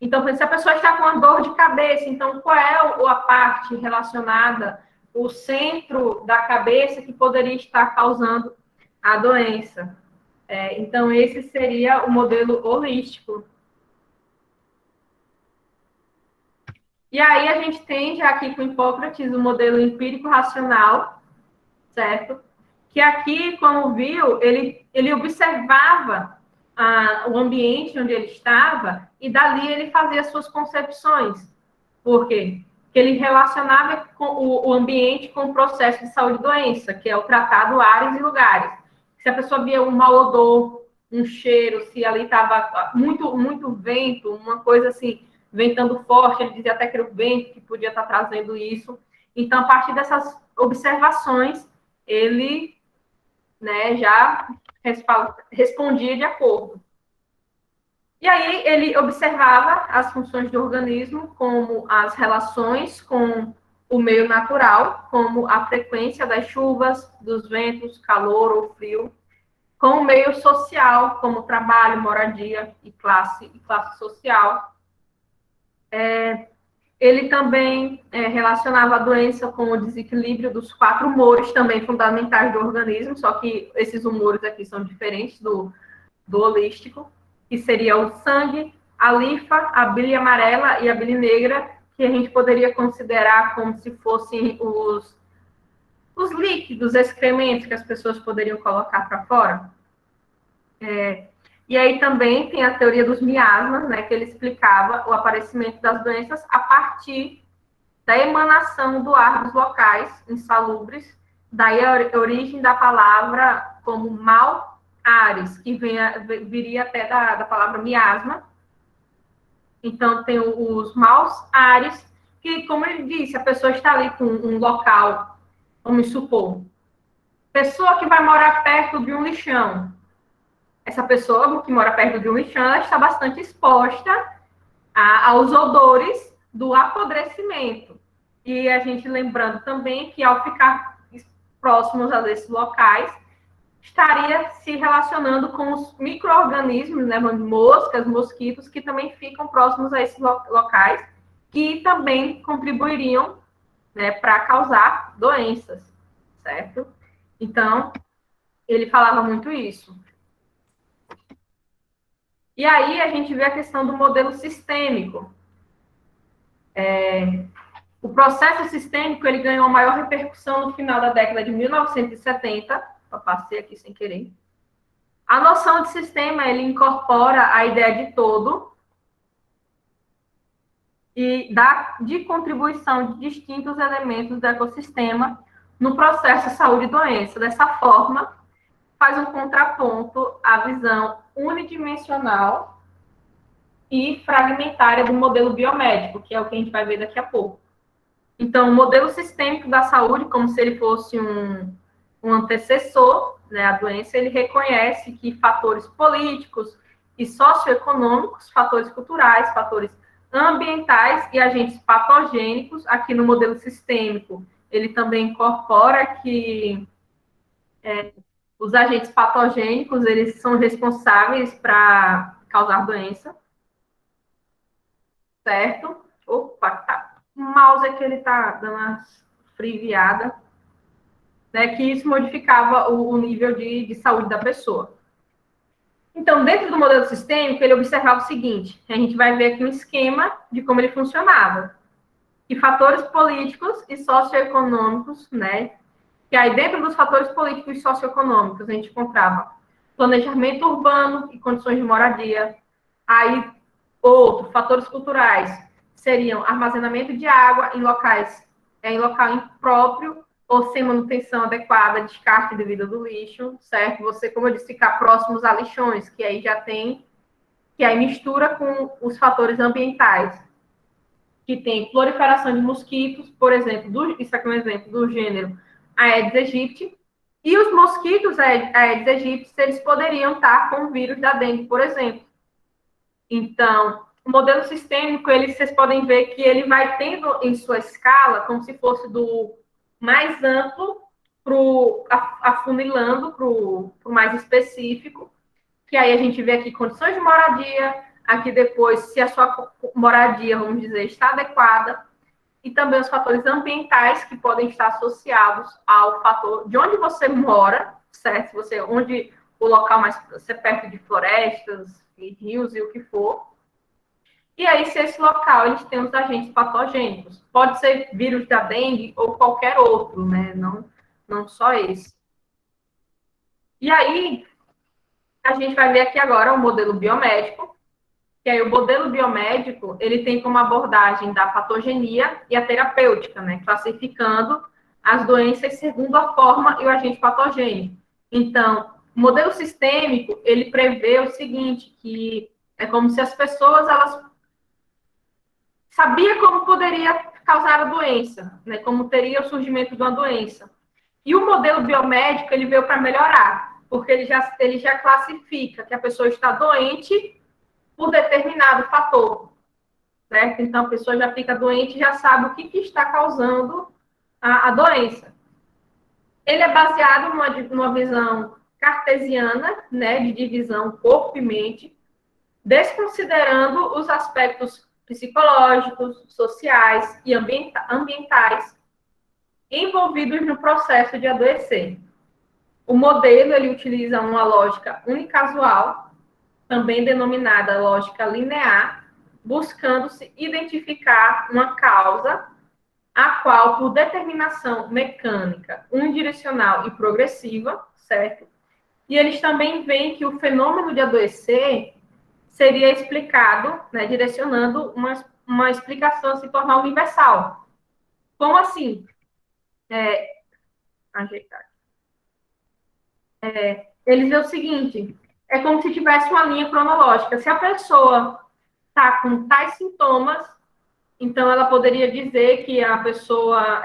Então, se a pessoa está com uma dor de cabeça, então qual é a parte relacionada, o centro da cabeça que poderia estar causando a doença? Então, esse seria o modelo holístico. E aí a gente tem já aqui com Hipócrates o modelo empírico-racional, certo? Que aqui, como viu, ele observava o ambiente onde ele estava e dali ele fazia suas concepções. Por quê? Porque ele relacionava o ambiente com o processo de saúde e doença, que é o tratado áreas e lugares. Se a pessoa via um mau odor, um cheiro, se ali estava muito, muito vento, uma coisa assim, ventando forte, ele dizia até que era o vento que podia estar trazendo isso. Então, a partir dessas observações, ele, né, já respondia de acordo. E aí ele observava as funções do organismo, como as relações com o meio natural, como a frequência das chuvas, dos ventos, calor ou frio, com o meio social, como trabalho, moradia e classe social. Ele também relacionava a doença com o desequilíbrio dos 4 humores, também fundamentais do organismo, só que esses humores aqui são diferentes do holístico, que seria o sangue, a linfa, a bile amarela e a bile negra, que a gente poderia considerar como se fossem os líquidos, excrementos que as pessoas poderiam colocar para fora. E aí também tem a teoria dos miasmas, né, que ele explicava o aparecimento das doenças a partir da emanação do ar dos locais insalubres, daí a origem da palavra como mal-ares, que viria até da palavra miasma. Então, tem os maus ares, que, como ele disse, a pessoa está ali com um local, vamos supor, pessoa que vai morar perto de um lixão. Essa pessoa que mora perto de um lixão, ela está bastante exposta aos odores do apodrecimento. E a gente lembrando também que, ao ficar próximos a esses locais, estaria se relacionando com os micro-organismos, né, moscas, mosquitos, que também ficam próximos a esses locais, que também contribuiriam, né, para causar doenças, certo? Então, ele falava muito isso. E aí a gente vê a questão do modelo sistêmico. O processo sistêmico, ele ganhou maior repercussão no final da década de 1970, eu passei aqui sem querer. A noção de sistema, ele incorpora a ideia de todo e de contribuição de distintos elementos do ecossistema no processo de saúde e doença. Dessa forma, faz um contraponto à visão unidimensional e fragmentária do modelo biomédico, que é o que a gente vai ver daqui a pouco. Então, o modelo sistêmico da saúde, como se ele fosse um antecessor, né, à doença, ele reconhece que fatores políticos e socioeconômicos, fatores culturais, fatores ambientais e agentes patogênicos, aqui no modelo sistêmico, ele também incorpora que os agentes patogênicos, eles são responsáveis para causar doença, certo? Opa, tá. O mouse é que ele tá dando uma friviada, né? Que isso modificava o nível de saúde da pessoa. Então, dentro do modelo sistêmico, ele observava o seguinte: a gente vai ver aqui um esquema de como ele funcionava. E fatores políticos e socioeconômicos, né? Que aí, dentro dos fatores políticos e socioeconômicos, a gente encontrava planejamento urbano e condições de moradia. Aí, outros fatores culturais seriam armazenamento de água em local impróprio ou sem manutenção adequada, descarte devido do lixo, certo? Você, como eu disse, ficar próximos a lixões, que aí já tem, que aí mistura com os fatores ambientais, que tem proliferação de mosquitos, por exemplo, isso aqui é um exemplo do gênero Aedes aegypti, e os mosquitos Aedes aegypti, eles poderiam estar com o vírus da dengue, por exemplo. Então, o modelo sistêmico, vocês podem ver que ele vai tendo em sua escala, como se fosse do mais amplo afunilando para o mais específico, que aí a gente vê aqui condições de moradia, aqui depois se a sua moradia, vamos dizer, está adequada, e também os fatores ambientais que podem estar associados ao fator de onde você mora, certo? Onde o local mais você perto de florestas, e rios e o que for. E aí, se esse local a gente tem os agentes patogênicos, pode ser vírus da dengue ou qualquer outro, né? Não só esse. E aí, a gente vai ver aqui agora o modelo biomédico, que aí o modelo biomédico, ele tem como abordagem da patogenia e a terapêutica, né? Classificando as doenças segundo a forma e o agente patogênico. Então, o modelo sistêmico, ele prevê o seguinte, que é como se as pessoas, elas sabiam como poderia causar a doença, né? Como teria o surgimento de uma doença. E o modelo biomédico, ele veio para melhorar, porque ele já classifica que a pessoa está doente por determinado fator, certo? Então, a pessoa já fica doente e já sabe o que está causando a doença. Ele é baseado numa visão cartesiana, né, de divisão corpo e mente, desconsiderando os aspectos psicológicos, sociais e ambientais envolvidos no processo de adoecer. O modelo, ele utiliza uma lógica unicasual, também denominada lógica linear, buscando-se identificar uma causa a qual, por determinação mecânica, unidirecional e progressiva, certo? E eles também veem que o fenômeno de adoecer seria explicado, né, direcionando uma explicação a se tornar universal. Como assim? Ajeitar. Eles veem o seguinte, é como se tivesse uma linha cronológica. Se a pessoa está com tais sintomas, então ela poderia dizer que a pessoa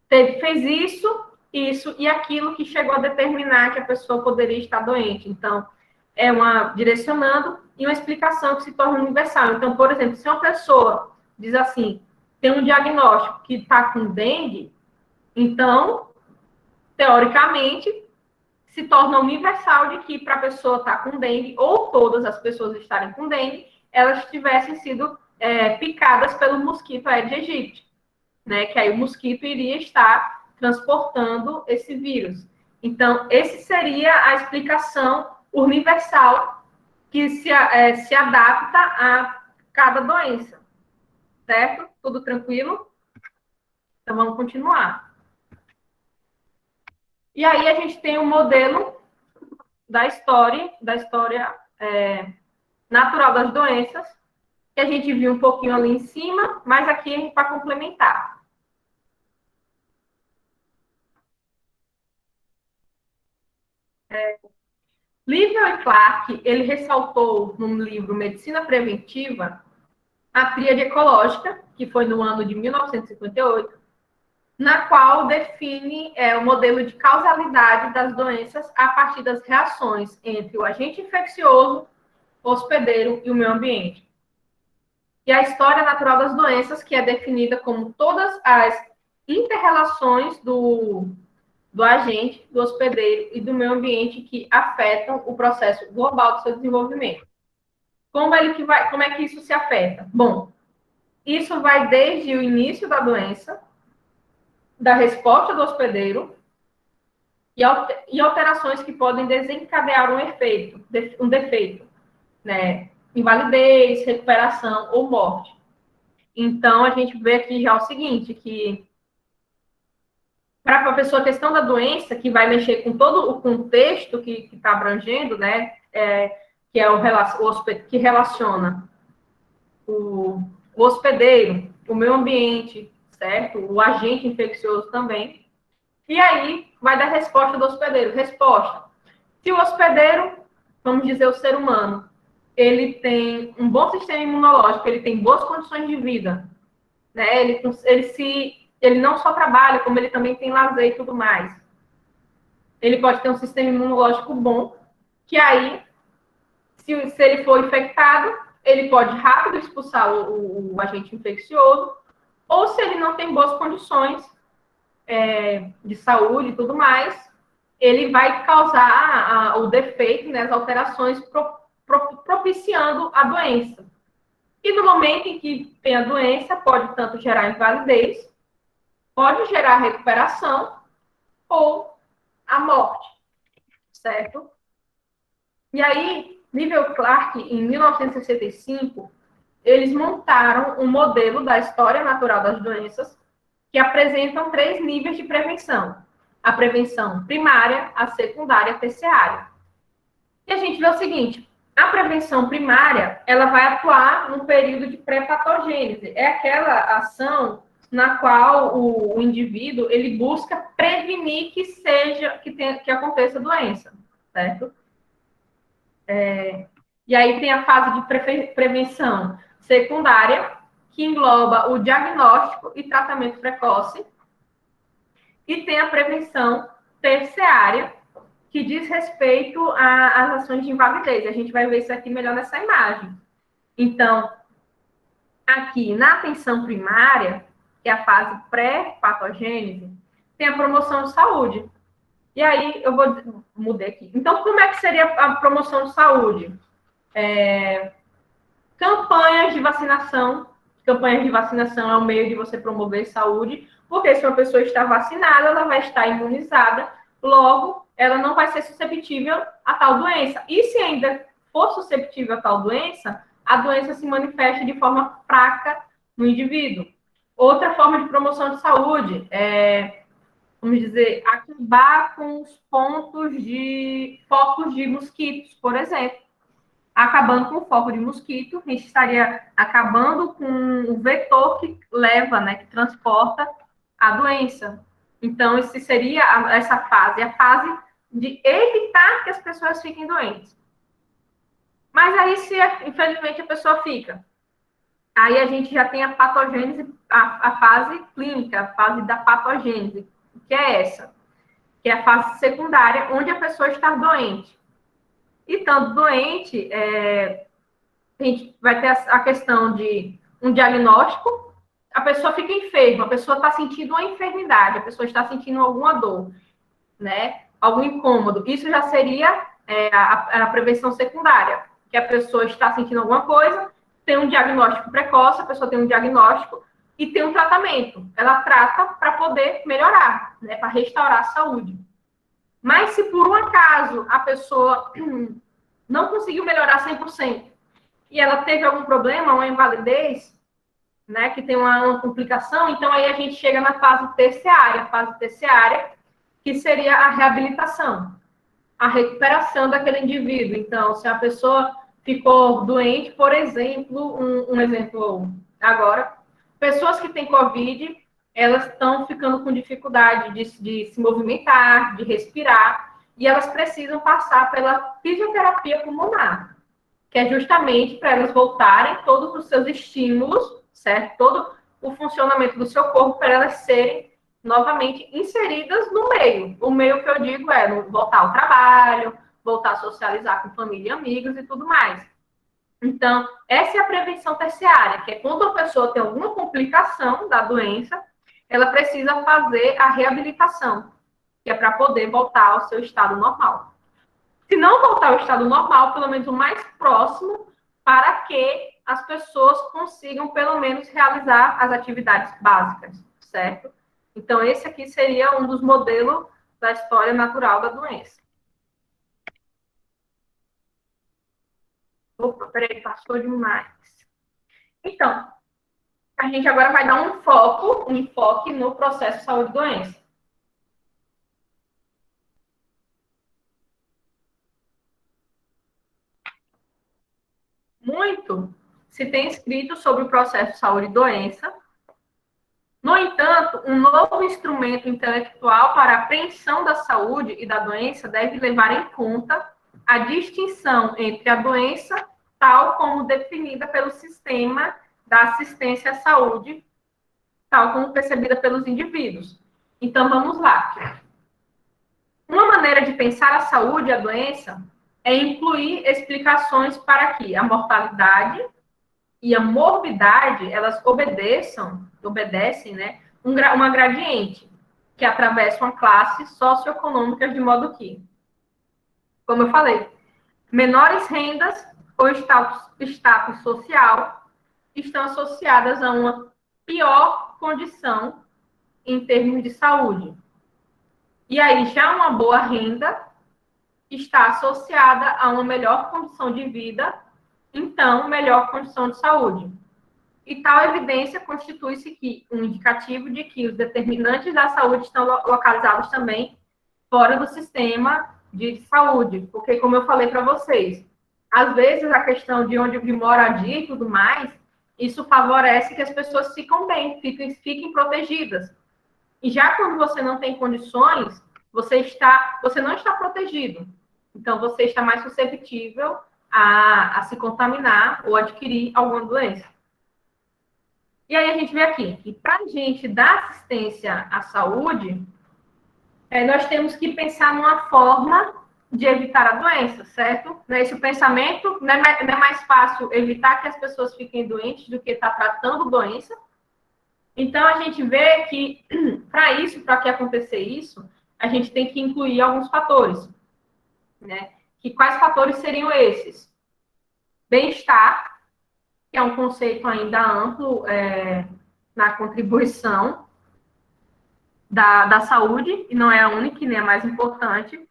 fez isso e aquilo que chegou a determinar que a pessoa poderia estar doente. Então, é uma direcionando e uma explicação que se torna universal. Então, por exemplo, se uma pessoa diz assim, tem um diagnóstico que está com dengue, então, teoricamente, se torna universal de que para a pessoa estar com dengue, ou todas as pessoas estarem com dengue, elas tivessem sido picadas pelo mosquito Aedes aegypti, né? Que aí o mosquito iria estar transportando esse vírus. Então, esse seria a explicação universal que se adapta a cada doença, certo? Tudo tranquilo? Então, vamos continuar. E aí, a gente tem um modelo da história natural das doenças, que a gente viu um pouquinho ali em cima, mas aqui a gente vai complementar. Livell e Clark, ele ressaltou no livro Medicina Preventiva a Tríade Ecológica, que foi no ano de 1958, na qual define o modelo de causalidade das doenças a partir das reações entre o agente infeccioso, o hospedeiro e o meio ambiente. E a história natural das doenças, que é definida como todas as interrelações do agente, do hospedeiro e do meio ambiente que afetam o processo global do seu desenvolvimento. Como é que isso se afeta? Bom, isso vai desde o início da doença, da resposta do hospedeiro e alterações que podem desencadear um defeito, né? Invalidez, recuperação ou morte. Então, a gente vê aqui já o seguinte, que para a pessoa, a questão da doença, que vai mexer com todo o contexto que está abrangendo, né? Que é que relaciona o hospedeiro, o meio ambiente, certo? O agente infeccioso também. E aí, vai dar resposta do hospedeiro. Resposta. Se o hospedeiro, vamos dizer, o ser humano, ele tem um bom sistema imunológico, ele tem boas condições de vida, né? Ele não só trabalha, como ele também tem lazer e tudo mais. Ele pode ter um sistema imunológico bom, que aí, se ele for infectado, ele pode rápido expulsar o agente infeccioso, ou se ele não tem boas condições de saúde e tudo mais, ele vai causar o defeito, né, as alterações, propiciando a doença. E no momento em que tem a doença, pode tanto gerar invalidez, pode gerar recuperação ou a morte, certo? E aí, Nível Clark, em 1965, eles montaram um modelo da história natural das doenças que apresentam 3 níveis de prevenção. A prevenção primária, a secundária e a terciária. E a gente vê o seguinte, a prevenção primária, ela vai atuar no período de pré-patogênese. É aquela ação na qual o indivíduo, ele busca prevenir que aconteça doença, certo? E aí tem a fase de prevenção secundária, que engloba o diagnóstico e tratamento precoce. E tem a prevenção terciária, que diz respeito às ações de invalidez. A gente vai ver isso aqui melhor nessa imagem. Então, aqui na atenção primária, que é a fase pré-patogênese, tem a promoção de saúde. E aí, eu vou mudar aqui. Então, como é que seria a promoção de saúde? Campanhas de vacinação. Campanhas de vacinação é um meio de você promover saúde, porque se uma pessoa está vacinada, ela vai estar imunizada, logo, ela não vai ser susceptível a tal doença. E se ainda for susceptível a tal doença, a doença se manifesta de forma fraca no indivíduo. Outra forma de promoção de saúde é, vamos dizer, acabar com os focos de mosquitos, por exemplo. Acabando com o foco de mosquito, a gente estaria acabando com o vetor que leva, né, que transporta a doença. Então, essa seria essa fase, a fase de evitar que as pessoas fiquem doentes. Mas aí, se infelizmente a pessoa fica, aí a gente já tem a patogênese, a fase clínica, a fase da patogênese, que é essa, que é a fase secundária, onde a pessoa está doente. E estando doente, a gente vai ter a questão de um diagnóstico, a pessoa fica enferma, a pessoa está sentindo uma enfermidade, a pessoa está sentindo alguma dor, né? Algum incômodo. Isso já seria a prevenção secundária, que a pessoa está sentindo alguma coisa, tem um diagnóstico precoce, a pessoa tem um diagnóstico e tem um tratamento. Ela trata para poder melhorar, né? Para restaurar a saúde. Mas se por um acaso a pessoa não conseguiu melhorar 100% e ela teve algum problema, uma invalidez, né, que tem uma complicação, então aí a gente chega na fase terciária, que seria a reabilitação, a recuperação daquele indivíduo. Então, se a pessoa ficou doente, por exemplo, um exemplo agora, pessoas que têm Covid, elas estão ficando com dificuldade de se movimentar, de respirar, e elas precisam passar pela fisioterapia pulmonar. que é justamente para elas voltarem todos os seus estímulos, certo? Todo o funcionamento do seu corpo para elas serem novamente inseridas no meio. O meio que eu digo é voltar ao trabalho, voltar a socializar com família e amigos e tudo mais. Então, essa é a prevenção terciária, que é quando a pessoa tem alguma complicação da doença, ela precisa fazer a reabilitação, que é para poder voltar ao seu estado normal. Se não voltar ao estado normal, pelo menos o mais próximo, para que as pessoas consigam, pelo menos, realizar as atividades básicas, certo? Então, esse aqui seria um dos modelos da história natural da doença. Opa, peraí, passou demais. Então, a gente agora vai dar um enfoque no processo saúde e doença. Muito se tem escrito sobre o processo saúde e doença. No entanto, um novo instrumento intelectual para a apreensão da saúde e da doença deve levar em conta a distinção entre a doença, tal como definida pelo sistema da assistência à saúde, tal como percebida pelos indivíduos. Então, vamos lá. Uma maneira de pensar a saúde e a doença é incluir explicações para que a mortalidade e a morbidade, elas obedecem, né, uma gradiente que atravessa uma classe socioeconômica de modo que, como eu falei, menores rendas ou status social estão associadas a uma pior condição em termos de saúde. E aí, já uma boa renda está associada a uma melhor condição de vida, então, melhor condição de saúde. E tal evidência constitui-se que um indicativo de que os determinantes da saúde estão localizados também fora do sistema de saúde. Porque, como eu falei para vocês, às vezes a questão de onde moradia e tudo mais, isso favorece que as pessoas fiquem bem, fiquem protegidas. E já quando você não tem condições, você não está protegido. Então, você está mais suscetível a se contaminar ou adquirir alguma doença. E aí a gente vê aqui que para a gente dar assistência à saúde, nós temos que pensar numa forma de evitar a doença, certo? Esse pensamento não é mais fácil evitar que as pessoas fiquem doentes do que estar tratando doença. Então, a gente vê que, para que acontecer isso, a gente tem que incluir alguns fatores, né? Que quais fatores seriam esses? Bem-estar, que é um conceito ainda amplo na contribuição da saúde, e não é a única, nem a mais importante.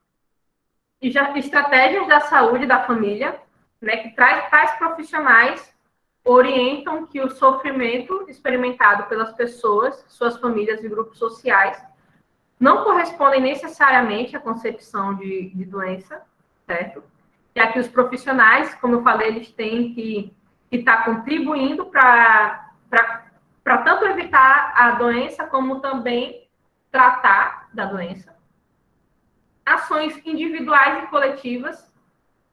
E já estratégias da saúde da família, né, que tais profissionais orientam que o sofrimento experimentado pelas pessoas, suas famílias e grupos sociais não correspondem necessariamente à concepção de doença, certo? E aqui os profissionais, como eu falei, eles têm que estar contribuindo para tanto evitar a doença, como também tratar da doença. Ações individuais e coletivas,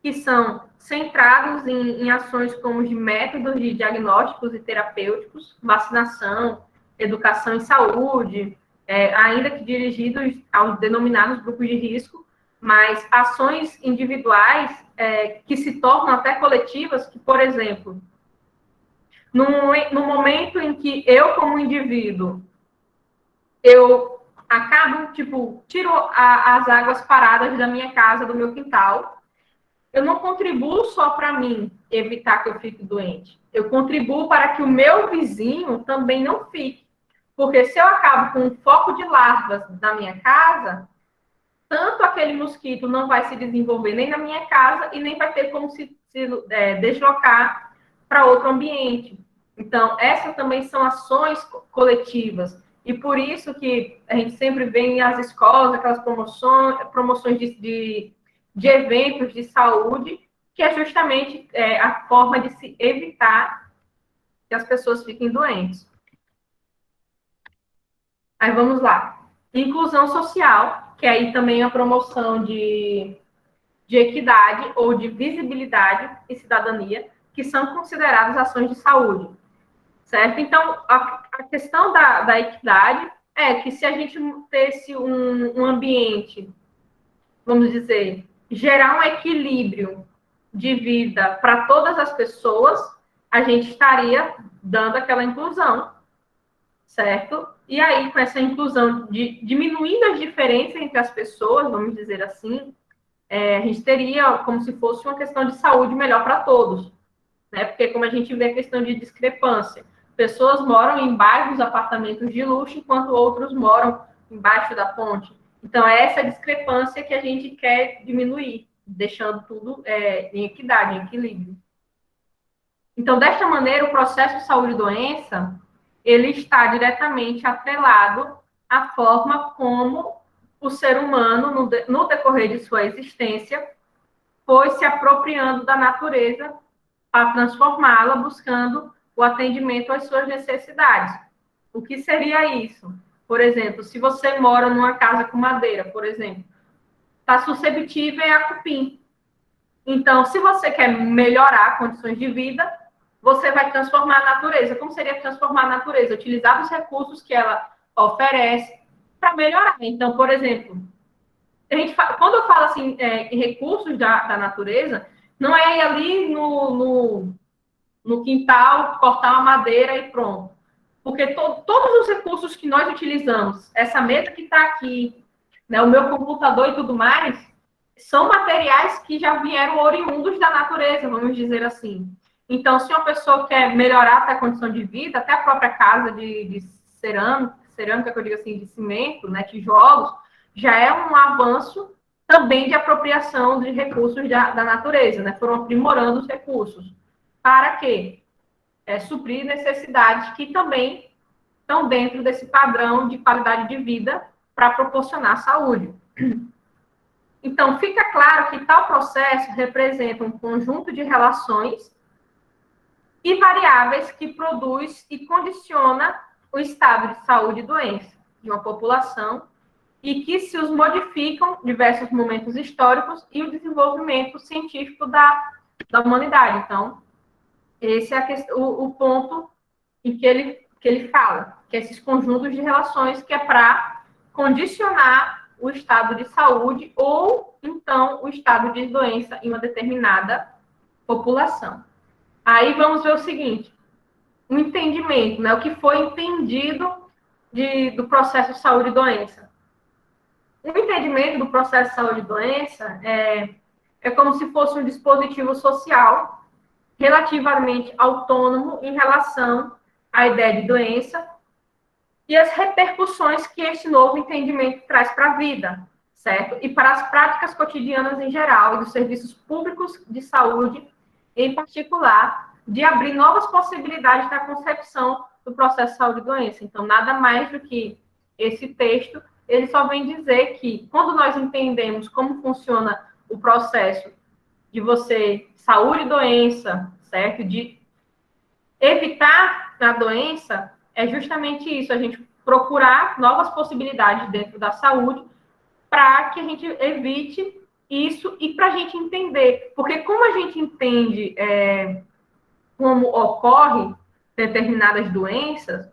que são centrados em ações como de métodos de diagnósticos e terapêuticos, vacinação, educação em saúde, ainda que dirigidos aos denominados grupos de risco, mas ações individuais que se tornam até coletivas, que, por exemplo, no momento em que eu, como indivíduo, eu acabo, tiro as águas paradas da minha casa, do meu quintal, eu não contribuo só para mim evitar que eu fique doente. Eu contribuo para que o meu vizinho também não fique. Porque se eu acabo com um foco de larvas na minha casa, tanto aquele mosquito não vai se desenvolver nem na minha casa e nem vai ter como se deslocar para outro ambiente. Então, essas também são ações coletivas. E por isso que a gente sempre vê nas escolas aquelas promoções de eventos de saúde, que é justamente a forma de se evitar que as pessoas fiquem doentes. Aí vamos lá. Inclusão social, que aí também é a promoção de de equidade ou de visibilidade e cidadania, que são consideradas ações de saúde, certo? Então, a questão da equidade é que se a gente tivesse um ambiente, vamos dizer, gerar um equilíbrio de vida para todas as pessoas, a gente estaria dando aquela inclusão, certo? E aí, com essa inclusão, diminuindo as diferenças entre as pessoas, vamos dizer assim, a gente teria como se fosse uma questão de saúde melhor para todos, né? Porque como a gente vê a questão de discrepância, pessoas moram em bairros, apartamentos de luxo, enquanto outros moram embaixo da ponte. Então, é essa discrepância que a gente quer diminuir, deixando tudo em equidade, em equilíbrio. Então, desta maneira, o processo de saúde e doença, ele está diretamente atrelado à forma como o ser humano, no decorrer de sua existência, foi se apropriando da natureza para transformá-la, buscando o atendimento às suas necessidades. O que seria isso? Por exemplo, se você mora numa casa com madeira, por exemplo, está suscetível a cupim. Então, se você quer melhorar condições de vida, você vai transformar a natureza. Como seria transformar a natureza? Utilizar os recursos que ela oferece para melhorar. Então, por exemplo, quando eu falo assim, em recursos da natureza, não é ir ali no quintal, cortar uma madeira e pronto. Porque todos os recursos que nós utilizamos, essa mesa que está aqui, né, o meu computador e tudo mais, são materiais que já vieram oriundos da natureza, vamos dizer assim. Então, se uma pessoa quer melhorar até a condição de vida, até a própria casa de cerâmica, que eu digo assim, de cimento, né, tijolos, já é um avanço também de apropriação de recursos da natureza, né? Foram aprimorando os recursos. Para quê? Suprir necessidades que também estão dentro desse padrão de qualidade de vida para proporcionar saúde. Então, fica claro que tal processo representa um conjunto de relações e variáveis que produz e condiciona o estado de saúde e doença de uma população e que se os modificam em diversos momentos históricos e o desenvolvimento científico da humanidade. Então, esse é o ponto em que ele fala, que é esses conjuntos de relações que é para condicionar o estado de saúde ou, então, o estado de doença em uma determinada população. Aí vamos ver o seguinte, o entendimento, né? O que foi entendido do processo de saúde e doença. O entendimento do processo de saúde e doença é como se fosse um dispositivo social relativamente autônomo em relação à ideia de doença e as repercussões que esse novo entendimento traz para a vida, certo? E para as práticas cotidianas em geral e dos serviços públicos de saúde, em particular, de abrir novas possibilidades da concepção do processo de saúde e doença. Então, nada mais do que esse texto, ele só vem dizer que, quando nós entendemos como funciona o processo de você, saúde e doença, certo? De evitar a doença, é justamente isso, a gente procurar novas possibilidades dentro da saúde para que a gente evite isso e para a gente entender. Porque como a gente entende como ocorre determinadas doenças,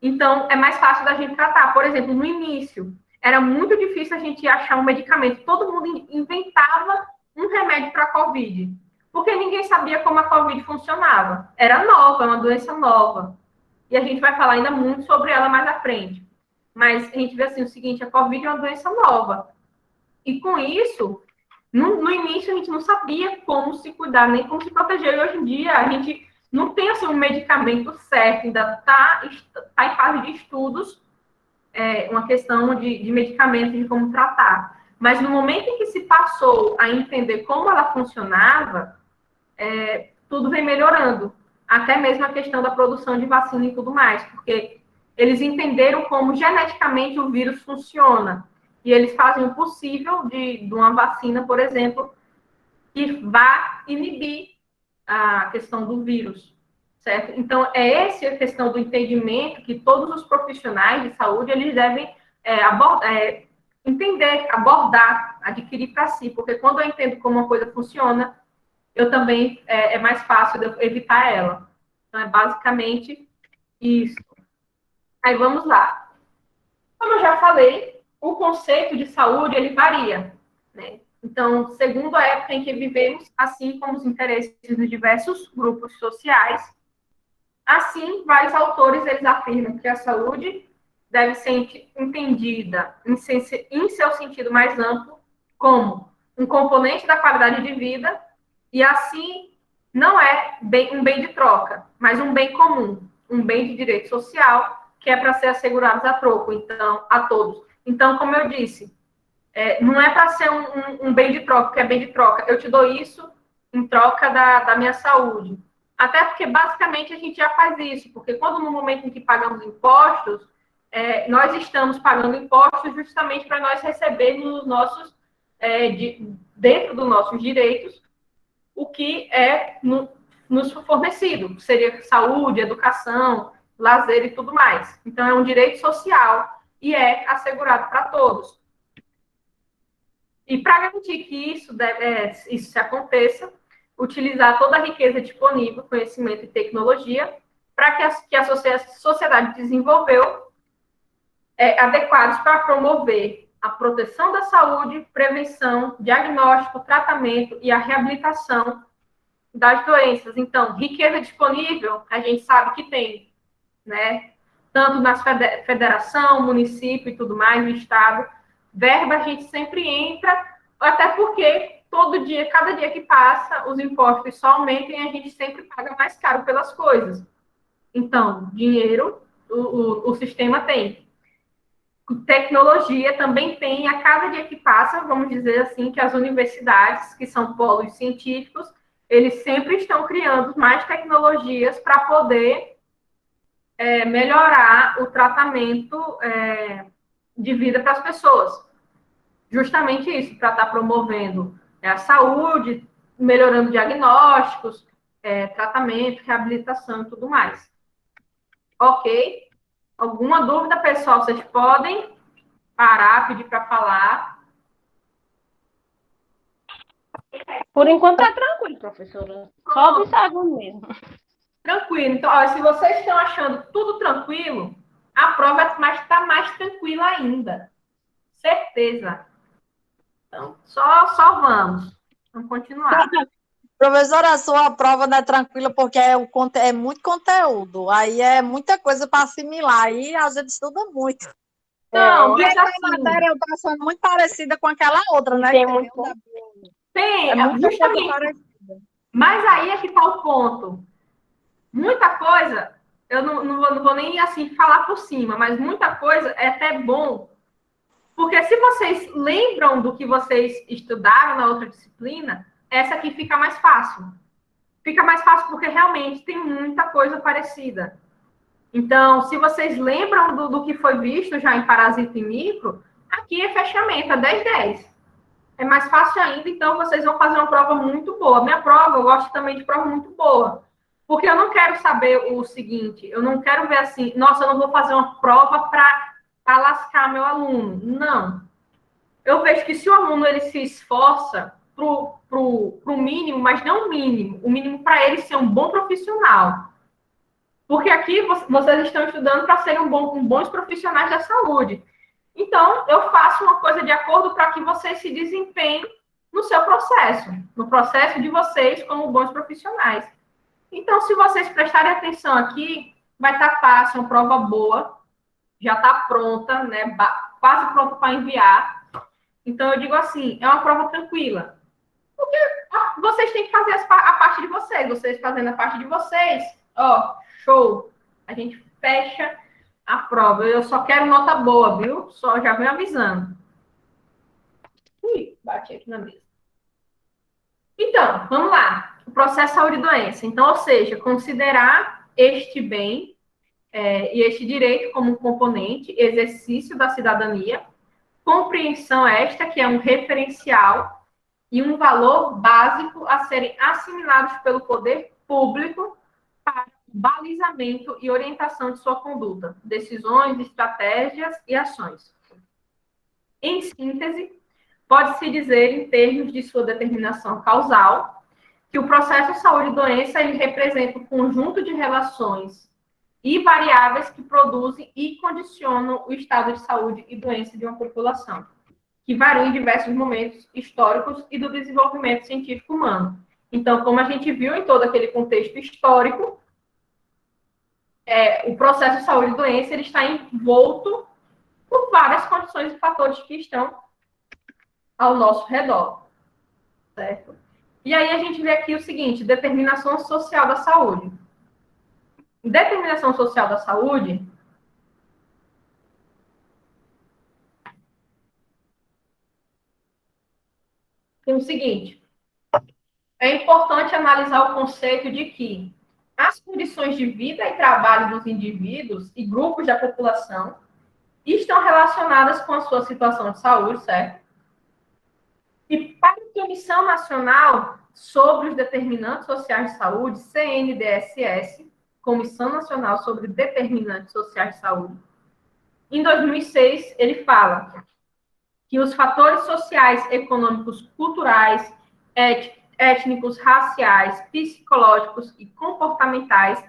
então é mais fácil da gente tratar. Por exemplo, no início, era muito difícil a gente achar um medicamento. Todo mundo inventava um remédio para a Covid, porque ninguém sabia como a Covid funcionava. Era nova, uma doença nova. E a gente vai falar ainda muito sobre ela mais à frente. Mas a gente vê assim o seguinte, a Covid é uma doença nova. E com isso, no início a gente não sabia como se cuidar, nem como se proteger. E hoje em dia a gente não tem assim, um medicamento certo, ainda está em fase de estudos, uma questão de medicamentos, de como tratar. Mas no momento em que se passou a entender como ela funcionava, tudo vem melhorando. Até mesmo a questão da produção de vacina e tudo mais, porque eles entenderam como geneticamente o vírus funciona. E eles fazem o possível de uma vacina, por exemplo, que vá inibir a questão do vírus, certo? Então, essa a questão do entendimento que todos os profissionais de saúde, eles devem abordar adquirir para si, porque quando eu entendo como uma coisa funciona, eu também é mais fácil de eu evitar ela. Então, é basicamente isso. Aí, vamos lá. Como eu já falei, o conceito de saúde, ele varia, né? Então, segundo a época em que vivemos, assim como os interesses dos diversos grupos sociais, assim, vários autores, eles afirmam que a saúde deve ser entendida em seu sentido mais amplo como um componente da qualidade de vida e, assim, não é um bem de troca, mas um bem comum, um bem de direito social que é para ser assegurado a troco, então, a todos. Então, como eu disse, não é para ser um bem de troca, porque é bem de troca. Eu te dou isso em troca da minha saúde. Até porque, basicamente, a gente já faz isso, porque quando no momento em que pagamos impostos, nós estamos pagando impostos justamente para nós recebermos os nossos, dentro dos nossos direitos, o que é nos fornecido, que seria saúde, educação, lazer e tudo mais. Então, é um direito social e é assegurado para todos. E para garantir que isso se aconteça, utilizar toda a riqueza disponível, conhecimento e tecnologia, para que a sociedade desenvolveu adequados para promover a proteção da saúde, prevenção, diagnóstico, tratamento e a reabilitação das doenças. Então, riqueza disponível, a gente sabe que tem, né? Tanto nas federação, município e tudo mais, no estado. Verba a gente sempre entra, até porque todo dia, cada dia que passa, os impostos só aumentam e a gente sempre paga mais caro pelas coisas. Então, dinheiro, o sistema tem. Tecnologia também tem, a cada dia que passa, vamos dizer assim, que as universidades, que são polos científicos, eles sempre estão criando mais tecnologias para poder melhorar o tratamento de vida para as pessoas. Justamente isso, para estar promovendo a saúde, melhorando diagnósticos, tratamento, reabilitação e tudo mais. Ok? Alguma dúvida, pessoal? Vocês podem parar, pedir para falar. Por enquanto tá tranquilo, professora. Só observando mesmo. Tranquilo. Então, ó, se vocês estão achando tudo tranquilo, a prova está mais tranquila ainda. Certeza. Então, só vamos. Vamos continuar. Professora, a sua prova não é tranquila porque é muito conteúdo. Aí é muita coisa para assimilar. Aí a gente estuda muito. Não, mas essa assim, matéria eu tô achando muito parecida com aquela outra, né? Tem que muito. tem, muita coisa justamente. parecida. Mas aí é que está o ponto. Muita coisa, eu não vou nem assim falar por cima, mas muita coisa é até bom. Porque se vocês lembram do que vocês estudaram na outra disciplina, essa aqui fica mais fácil. Fica mais fácil porque realmente tem muita coisa parecida. Então, se vocês lembram do que foi visto já em parasita e micro, aqui é fechamento, é 10-10. É mais fácil ainda, então vocês vão fazer uma prova muito boa. Minha prova, eu gosto também de prova muito boa. Porque eu não quero saber o seguinte, eu não quero ver assim, nossa, eu não vou fazer uma prova para lascar meu aluno. Não. Eu vejo que se o aluno ele se esforça pro mínimo, mas não o mínimo para ele ser um bom profissional. Porque aqui vocês estão estudando para serem bons profissionais da saúde. Então, eu faço uma coisa de acordo para que vocês se desempenhem no seu processo, no processo de vocês como bons profissionais. Então, se vocês prestarem atenção aqui, vai estar fácil, uma prova boa, já está pronta, né? Quase pronta para enviar. Então, eu digo assim, é uma prova tranquila. Porque vocês têm que fazer a parte de vocês fazendo a parte de vocês, ó, show. A gente fecha a prova. Eu só quero nota boa, viu? Só já venho avisando. Ui, bati aqui na mesa. Então, vamos lá. O processo saúde e doença. Então, ou seja, considerar este bem e este direito como um componente, exercício da cidadania, compreensão esta que é um referencial e um valor básico a serem assimilados pelo poder público para balizamento e orientação de sua conduta, decisões, estratégias e ações. Em síntese, pode-se dizer, em termos de sua determinação causal, que o processo saúde e doença ele representa um conjunto de relações e variáveis que produzem e condicionam o estado de saúde e doença de uma população, que variam em diversos momentos históricos e do desenvolvimento científico humano. Então, como a gente viu em todo aquele contexto histórico, o processo de saúde e doença ele está envolto por várias condições e fatores que estão ao nosso redor, certo? E aí a gente vê aqui o seguinte, determinação social da saúde. Determinação social da saúde tem o seguinte, é importante analisar o conceito de que as condições de vida e trabalho dos indivíduos e grupos da população estão relacionadas com a sua situação de saúde, certo? E para a Comissão Nacional sobre os Determinantes Sociais de Saúde, CNDSS, Comissão Nacional sobre Determinantes Sociais de Saúde, em 2006, ele fala que os fatores sociais, econômicos, culturais, étnicos, raciais, psicológicos e comportamentais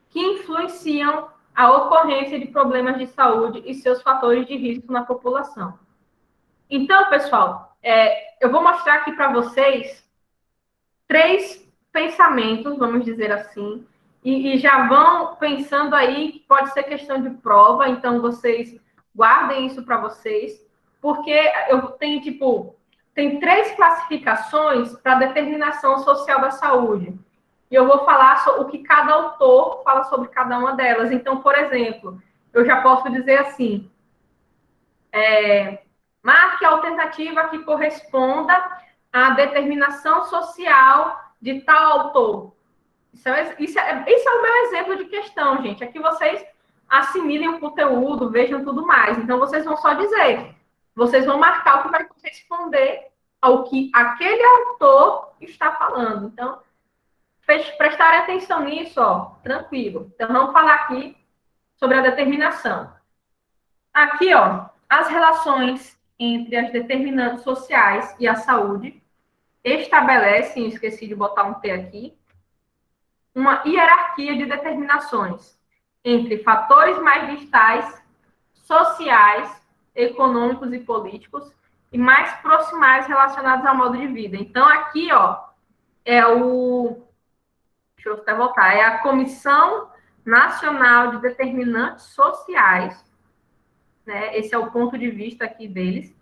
que influenciam a ocorrência de problemas de saúde e seus fatores de risco na população. Então, pessoal, eu vou mostrar aqui para vocês 3 pensamentos, vamos dizer assim, e já vão pensando aí que pode ser questão de prova, então vocês guardem isso para vocês, porque eu tenho, tem 3 classificações para determinação social da saúde. E eu vou falar sobre o que cada autor fala sobre cada uma delas. Então, por exemplo, eu já posso dizer assim, marque a alternativa que corresponda à determinação social de tal autor. Isso é o meu exemplo de questão, gente. Aqui vocês assimilem o conteúdo, vejam tudo mais. Então, vocês vão só dizer. Vocês vão marcar o que vai corresponder ao que aquele autor está falando. Então, prestarem atenção nisso, ó, tranquilo. Então, vamos falar aqui sobre a determinação. Aqui, ó, as relações entre as determinantes sociais e a saúde estabelecem, esqueci de botar um T aqui, uma hierarquia de determinações entre fatores mais vistais, sociais, econômicos e políticos e mais proximais relacionados ao modo de vida. Então, aqui, ó, deixa eu até voltar, é a Comissão Nacional de Determinantes Sociais, né? Esse é o ponto de vista aqui deles,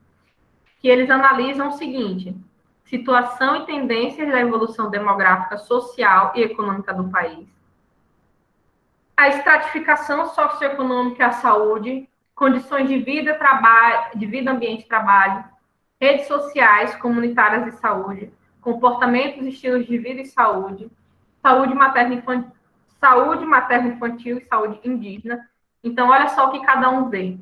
que eles analisam o seguinte: situação e tendências da evolução demográfica, social e econômica do país, a estratificação socioeconômica e a saúde, condições de vida, ambiente e trabalho, redes sociais, comunitárias e saúde, comportamentos, estilos de vida e saúde, saúde materno-infantil e saúde indígena. Então, olha só o que cada um vê.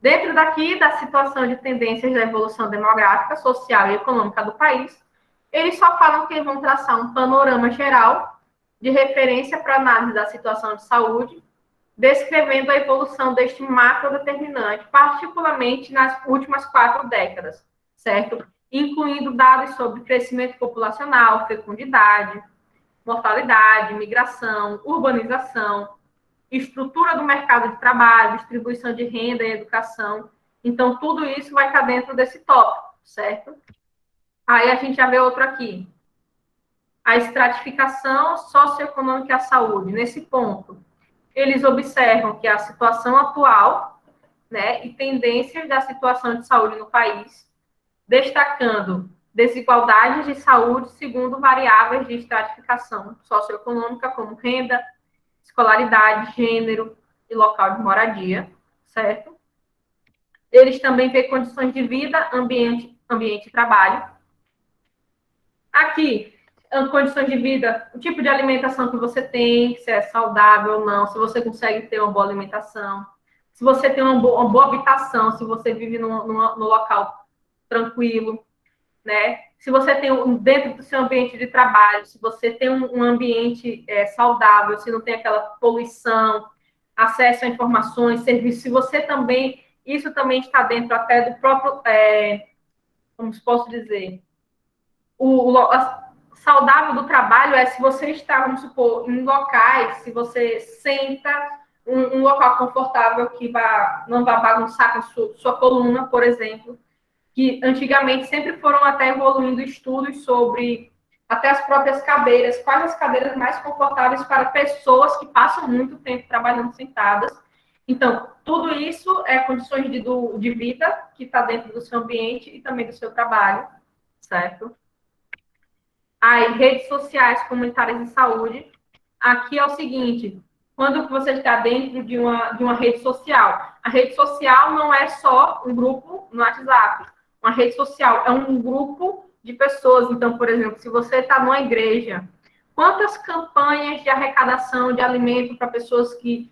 Dentro daqui, da situação de tendências da evolução demográfica, social e econômica do país, eles só falam que vão traçar um panorama geral de referência para análise da situação de saúde, descrevendo a evolução deste macro determinante, particularmente nas últimas 4 décadas, certo? Incluindo dados sobre crescimento populacional, fecundidade, mortalidade, migração, urbanização, estrutura do mercado de trabalho, distribuição de renda e educação. Então, tudo isso vai estar dentro desse tópico, certo? Aí a gente já vê outro aqui. A estratificação socioeconômica e a saúde. Nesse ponto, eles observam que a situação atual, né, e tendências da situação de saúde no país, destacando desigualdades de saúde segundo variáveis de estratificação socioeconômica, como renda, escolaridade, gênero e local de moradia, certo? Eles também têm condições de vida, ambiente e trabalho. Aqui, condições de vida, o tipo de alimentação que você tem, se é saudável ou não, se você consegue ter uma boa alimentação, se você tem uma boa habitação, se você vive num local tranquilo, né? Se você tem dentro do seu ambiente de trabalho, se você tem um ambiente saudável, se não tem aquela poluição, acesso a informações, serviços, se você também, isso também está dentro até do próprio como posso dizer, saudável do trabalho é se você está, vamos supor, em locais, se você senta um local confortável que não vai bagunçar com sua coluna, por exemplo, que antigamente sempre foram até evoluindo estudos sobre até as próprias cadeiras, quais as cadeiras mais confortáveis para pessoas que passam muito tempo trabalhando sentadas. Então, tudo isso é condições de vida que está dentro do seu ambiente e também do seu trabalho, certo? Aí, redes sociais comunitárias de saúde. Aqui é o seguinte, quando você está dentro de uma rede social, a rede social não é só um grupo no WhatsApp. Uma rede social é um grupo de pessoas. Então, por exemplo, se você está numa igreja, quantas campanhas de arrecadação de alimento para pessoas que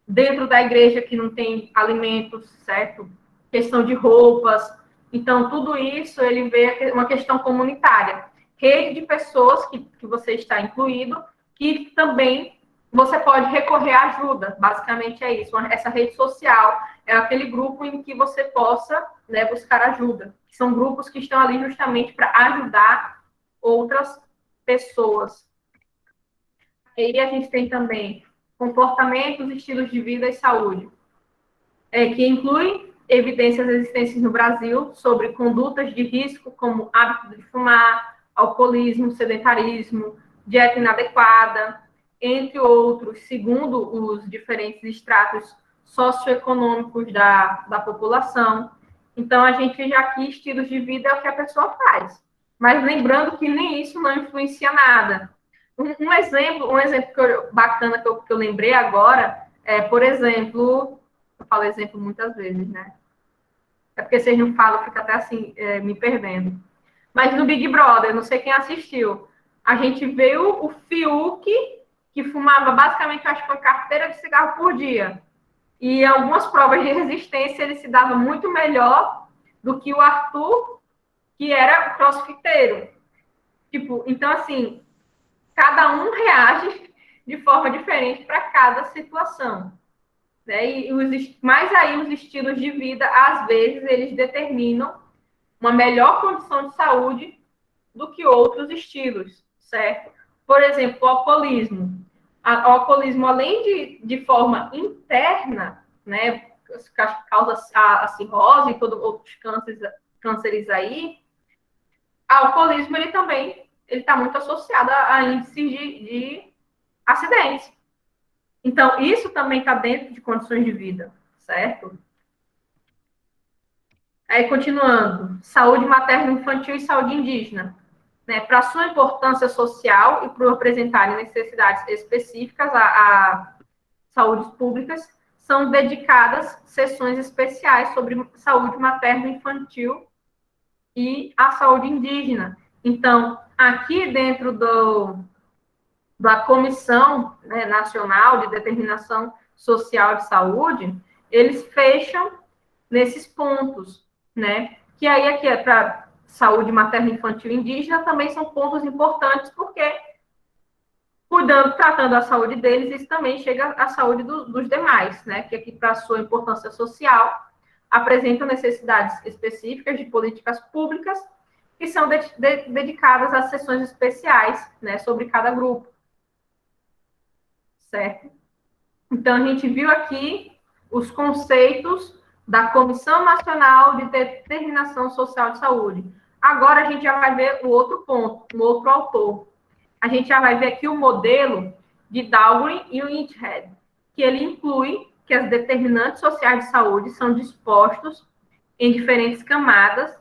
dentro da igreja que não tem alimentos, certo? Questão de roupas. Então, tudo isso, ele vê uma questão comunitária. Rede de pessoas que você está incluído, que também você pode recorrer à ajuda. Basicamente é isso. Essa rede social é aquele grupo em que você possa, né, buscar ajuda. São grupos que estão ali justamente para ajudar outras pessoas. Aí a gente tem também comportamentos, estilos de vida e saúde, que inclui evidências existentes no Brasil sobre condutas de risco, como hábito de fumar, alcoolismo, sedentarismo, dieta inadequada, entre outros, segundo os diferentes estratos socioeconômicos da população. Então, a gente vê aqui estilos de vida é o que a pessoa faz. Mas lembrando que nem isso não influencia nada. Um exemplo bacana que eu lembrei agora é, por exemplo, eu falo exemplo muitas vezes, né? É porque vocês não falam, fica até assim, me perdendo. Mas no Big Brother, não sei quem assistiu, a gente viu o Fiuk, que fumava basicamente, acho que uma carteira de cigarro por dia. E em algumas provas de resistência ele se dava muito melhor do que o Arthur, que era crossfiteiro. Tipo, então assim, cada um reage de forma diferente para cada situação. Né? Mas aí os estilos de vida, às vezes, eles determinam uma melhor condição de saúde do que outros estilos, certo? Por exemplo, o alcoolismo. O alcoolismo, além de forma interna, né, causa a cirrose e todos outros cânceres aí, o alcoolismo ele também está muito associado a índices de acidentes. Então, isso também está dentro de condições de vida, certo? Aí, continuando, saúde materno-infantil e saúde indígena. Né, para sua importância social e por apresentarem necessidades específicas a saúdes públicas, são dedicadas sessões especiais sobre saúde materno-infantil e a saúde indígena. Então, aqui dentro da Comissão, né, Nacional de Determinação Social de Saúde, eles fecham nesses pontos, né? Que aí aqui é para saúde materno-infantil indígena também são pontos importantes, porque tratando a saúde deles, isso também chega à saúde dos demais, né? Que aqui, para sua importância social, apresentam necessidades específicas de políticas públicas que são dedicadas a sessões especiais, né? Sobre cada grupo. Certo? Então, a gente viu aqui os conceitos da Comissão Nacional de Determinação Social de Saúde. Agora, a gente já vai ver o outro ponto, o outro autor. A gente já vai ver aqui o modelo de Dahlgren e Whitehead, que ele inclui que as determinantes sociais de saúde são dispostos em diferentes camadas,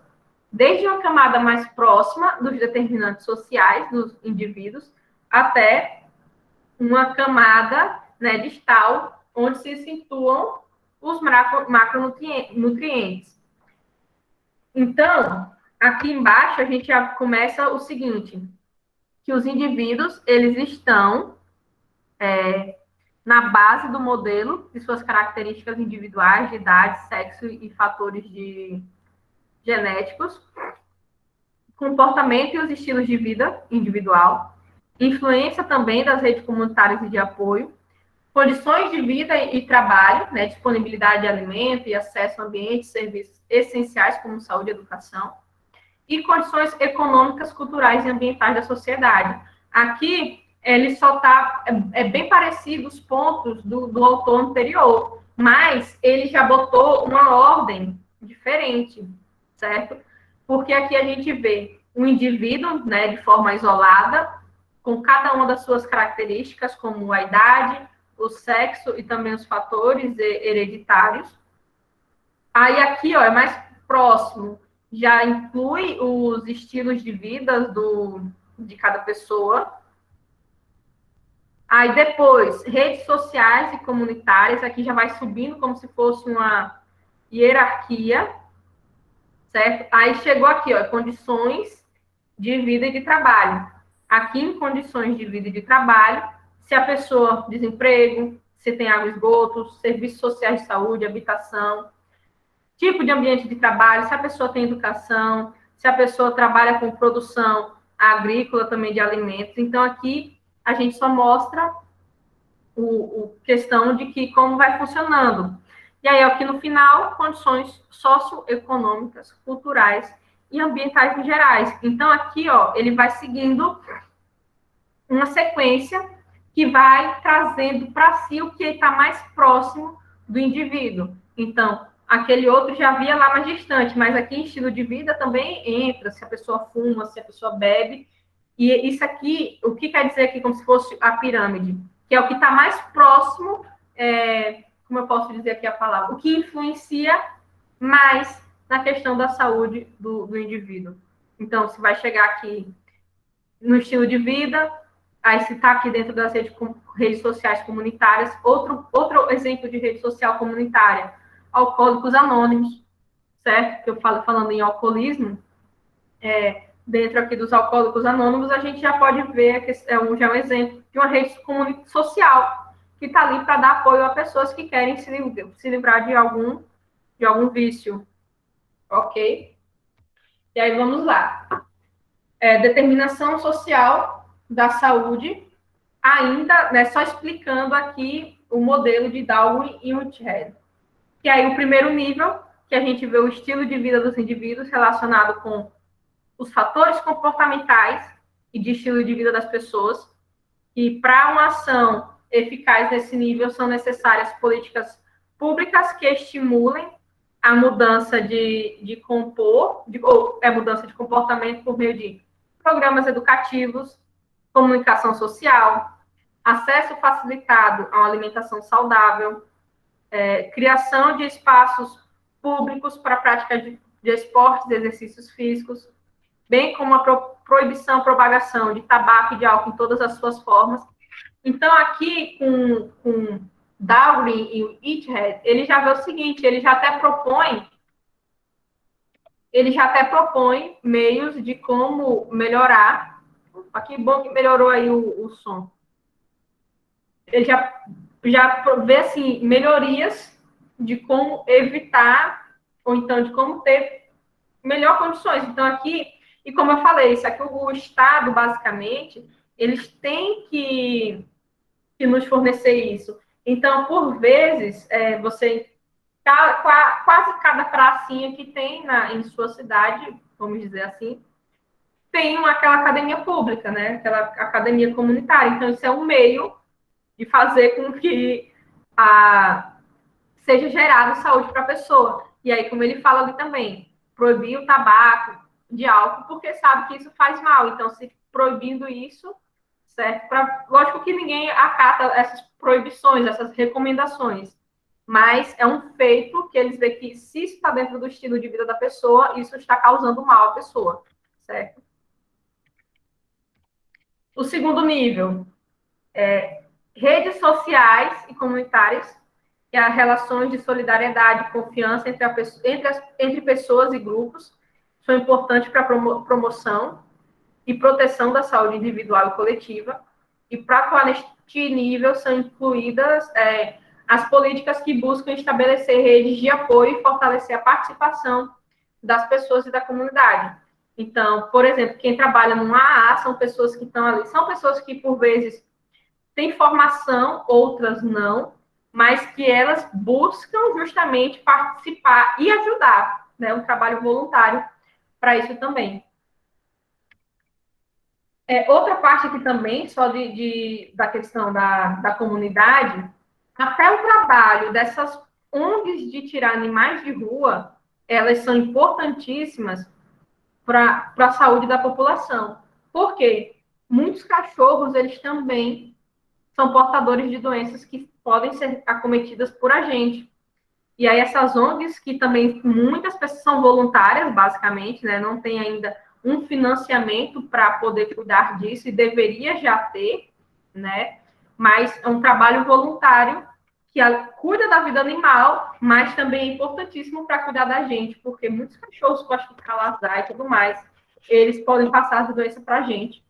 desde uma camada mais próxima dos determinantes sociais dos indivíduos, até uma camada, né, distal, onde se situam os macronutrientes. Então, aqui embaixo, a gente já começa o seguinte, que os indivíduos, eles estão na base do modelo de suas características individuais, de idade, sexo e fatores genéticos, comportamento e os estilos de vida individual, influência também das redes comunitárias e de apoio, condições de vida e trabalho, né, disponibilidade de alimento e acesso a ambientes e serviços essenciais como saúde e educação, e condições econômicas, culturais e ambientais da sociedade. Aqui, ele só está, bem parecido os pontos do autor anterior, mas ele já botou uma ordem diferente, certo? Porque aqui a gente vê um indivíduo, né, de forma isolada, com cada uma das suas características, como a idade, o sexo e também os fatores hereditários. Aí aqui, ó, é mais próximo, já inclui os estilos de vida de cada pessoa. Aí depois, redes sociais e comunitárias, aqui já vai subindo como se fosse uma hierarquia, certo? Aí chegou aqui, ó, condições de vida e de trabalho. Aqui em condições de vida e de trabalho, se a pessoa desemprego, se tem água e esgoto, serviços sociais de saúde, habitação, tipo de ambiente de trabalho, se a pessoa tem educação, se a pessoa trabalha com produção agrícola também de alimentos. Então, aqui a gente só mostra o questão de que como vai funcionando. E aí, aqui no final, condições socioeconômicas, culturais e ambientais em gerais. Então, aqui, ó, ele vai seguindo uma sequência que vai trazendo para si o que está mais próximo do indivíduo. Então, aquele outro já via lá mais distante, mas aqui em estilo de vida também entra, se a pessoa fuma, se a pessoa bebe. E isso aqui, o que quer dizer aqui como se fosse a pirâmide? Que é o que está mais próximo, como eu posso dizer aqui a palavra? O que influencia mais na questão da saúde do indivíduo. Então, se vai chegar aqui no estilo de vida, aí se está aqui dentro das redes sociais comunitárias, outro exemplo de rede social comunitária, Alcoólicos Anônimos, certo? Que eu falando em alcoolismo, dentro aqui dos Alcoólicos Anônimos, a gente já pode ver que já é um exemplo de uma rede social que está ali para dar apoio a pessoas que querem se livrar de algum vício, ok? E aí vamos lá. Determinação social da saúde, ainda, né, só explicando aqui o modelo de Darwin e Whitehead. Que aí o primeiro nível, que a gente vê o estilo de vida dos indivíduos relacionado com os fatores comportamentais e de estilo de vida das pessoas, e para uma ação eficaz nesse nível são necessárias políticas públicas que estimulem a mudança mudança de comportamento por meio de programas educativos, comunicação social, acesso facilitado a uma alimentação saudável, criação de espaços públicos para a prática de esportes e exercícios físicos, bem como a proibição, propagação de tabaco e de álcool em todas as suas formas. Então, aqui, com Darwin e Whitehead, ele já vê o seguinte, ele já até propõe meios de como melhorar. Aqui, bom que melhorou aí o som. Ele já vê, assim, melhorias de como evitar, ou então de como ter melhor condições. Então, aqui, e como eu falei, isso aqui, o Estado, basicamente, eles têm que nos fornecer isso. Então, por vezes, quase cada pracinha que tem em sua cidade, vamos dizer assim, tem aquela academia pública, né? Aquela academia comunitária. Então, isso é um meio de fazer com que seja gerada saúde para a pessoa. E aí, como ele fala ali também, proibir o tabaco, de álcool, porque sabe que isso faz mal. Então, se proibindo isso, certo? Lógico que ninguém acata essas proibições, essas recomendações, mas é um feito que eles veem que se isso está dentro do estilo de vida da pessoa, isso está causando mal à pessoa, certo? O segundo nível redes sociais e comunitárias, que é relações de solidariedade e confiança entre pessoas e grupos, são importantes para a promoção e proteção da saúde individual e coletiva. E para atuar neste nível são incluídas as políticas que buscam estabelecer redes de apoio e fortalecer a participação das pessoas e da comunidade. Então, por exemplo, quem trabalha numa AA são pessoas que estão ali, são pessoas que, por vezes, têm formação, outras não, mas que elas buscam justamente participar e ajudar, né, um trabalho voluntário para isso também. Outra parte aqui também, só da questão da comunidade, até o trabalho dessas ONGs de tirar animais de rua, elas são importantíssimas para a saúde da população. Por quê? Muitos cachorros, eles também são portadores de doenças que podem ser acometidas por a gente. E aí essas ONGs, que também muitas pessoas são voluntárias, basicamente, né? Não tem ainda um financiamento para poder cuidar disso, e deveria já ter, né? Mas é um trabalho voluntário que cuida da vida animal, mas também é importantíssimo para cuidar da gente, porque muitos cachorros gostam de calazar e tudo mais, eles podem passar essa doença para a gente.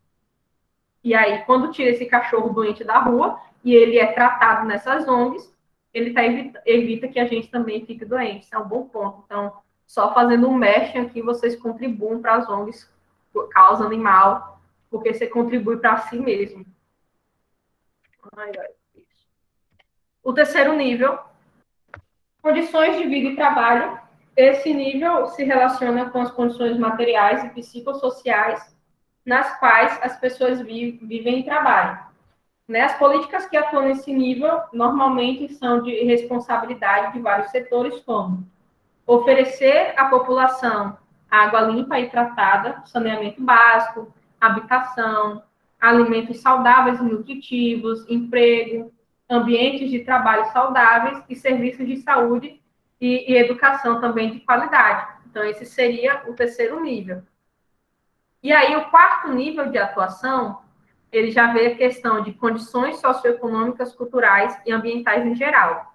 E aí, quando tira esse cachorro doente da rua, e ele é tratado nessas ONGs, ele evita que a gente também fique doente. Isso é um bom ponto. Então, só fazendo um mestre aqui, vocês contribuem para as ONGs por causa animal, porque você contribui para si mesmo. O terceiro nível, condições de vida e trabalho. Esse nível se relaciona com as condições materiais e psicossociais nas quais as pessoas vivem e trabalham. Né? As políticas que atuam nesse nível normalmente são de responsabilidade de vários setores, como oferecer à população água limpa e tratada, saneamento básico, habitação, alimentos saudáveis e nutritivos, emprego, ambientes de trabalho saudáveis e serviços de saúde e educação também de qualidade. Então, esse seria o terceiro nível. E aí, o quarto nível de atuação, ele já vê a questão de condições socioeconômicas, culturais e ambientais em geral.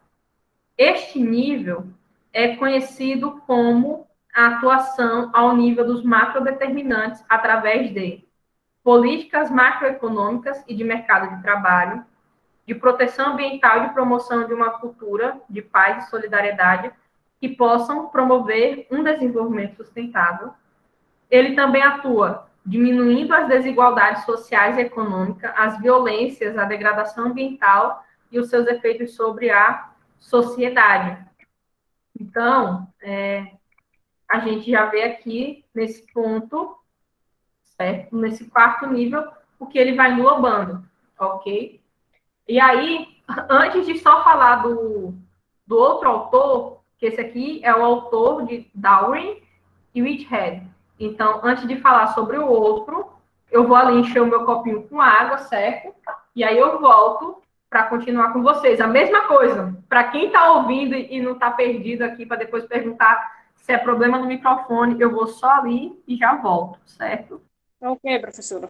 Este nível é conhecido como a atuação ao nível dos macrodeterminantes através de políticas macroeconômicas e de mercado de trabalho, de proteção ambiental e de promoção de uma cultura de paz e solidariedade que possam promover um desenvolvimento sustentável. Ele também atua diminuindo as desigualdades sociais e econômicas, as violências, a degradação ambiental e os seus efeitos sobre a sociedade. Então, a gente já vê aqui nesse ponto, certo? Nesse quarto nível, o que ele vai englobando, ok? E aí, antes de só falar do outro autor, que esse aqui é o autor de Darwin e Whitehead. Então, antes de falar sobre o outro, eu vou ali encher o meu copinho com água, certo? E aí eu volto para continuar com vocês. A mesma coisa, para quem está ouvindo e não está perdido aqui, para depois perguntar se é problema no microfone, eu vou só ali e já volto, certo? Ok, professora.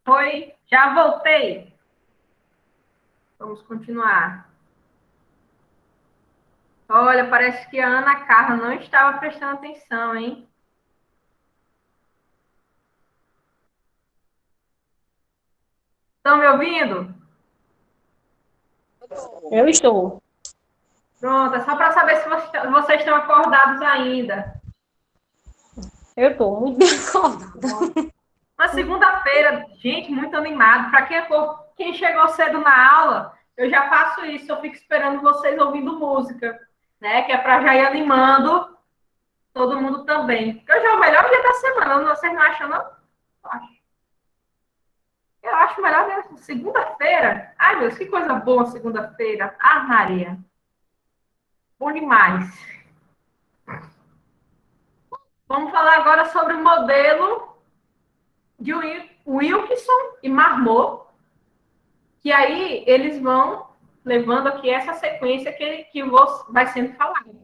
Oi, já voltei. Vamos continuar. Olha, parece que a Ana Carla não estava prestando atenção, hein? Estão me ouvindo? Eu estou. Pronto, é só para saber se vocês estão acordados ainda. Eu estou muito bem acordada. Uma segunda-feira, gente, muito animado. Para quem chegou cedo na aula, eu já faço isso, eu fico esperando vocês ouvindo música, né? Que é para já ir animando todo mundo também. Porque hoje é o melhor dia da semana, vocês não acham, não? Eu acho melhor mesmo. Segunda-feira. Ai, meu Deus, que coisa boa segunda-feira. Ah, Maria. Bom demais. Vamos falar agora sobre o modelo de Wilkinson e Marmot, que aí eles vão levando aqui essa sequência que vai sendo falada.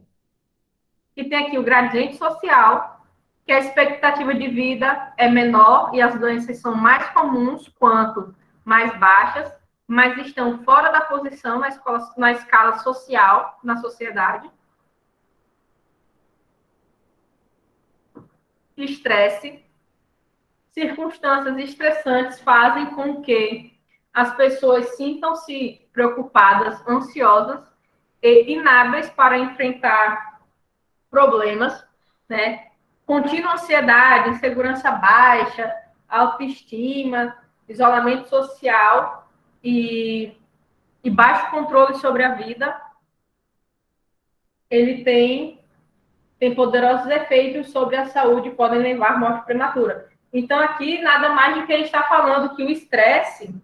E tem aqui o gradiente social, que a expectativa de vida é menor e as doenças são mais comuns quanto mais baixas, mas estão fora da posição na escala social, na sociedade. Estresse. Circunstâncias estressantes fazem com que as pessoas sintam-se preocupadas, ansiosas e inábeis para enfrentar problemas, né? Contínua ansiedade, insegurança baixa, autoestima, isolamento social e baixo controle sobre a vida, ele tem poderosos efeitos sobre a saúde e podem levar à morte prematura. Então, aqui, nada mais do que ele está falando que o estresse,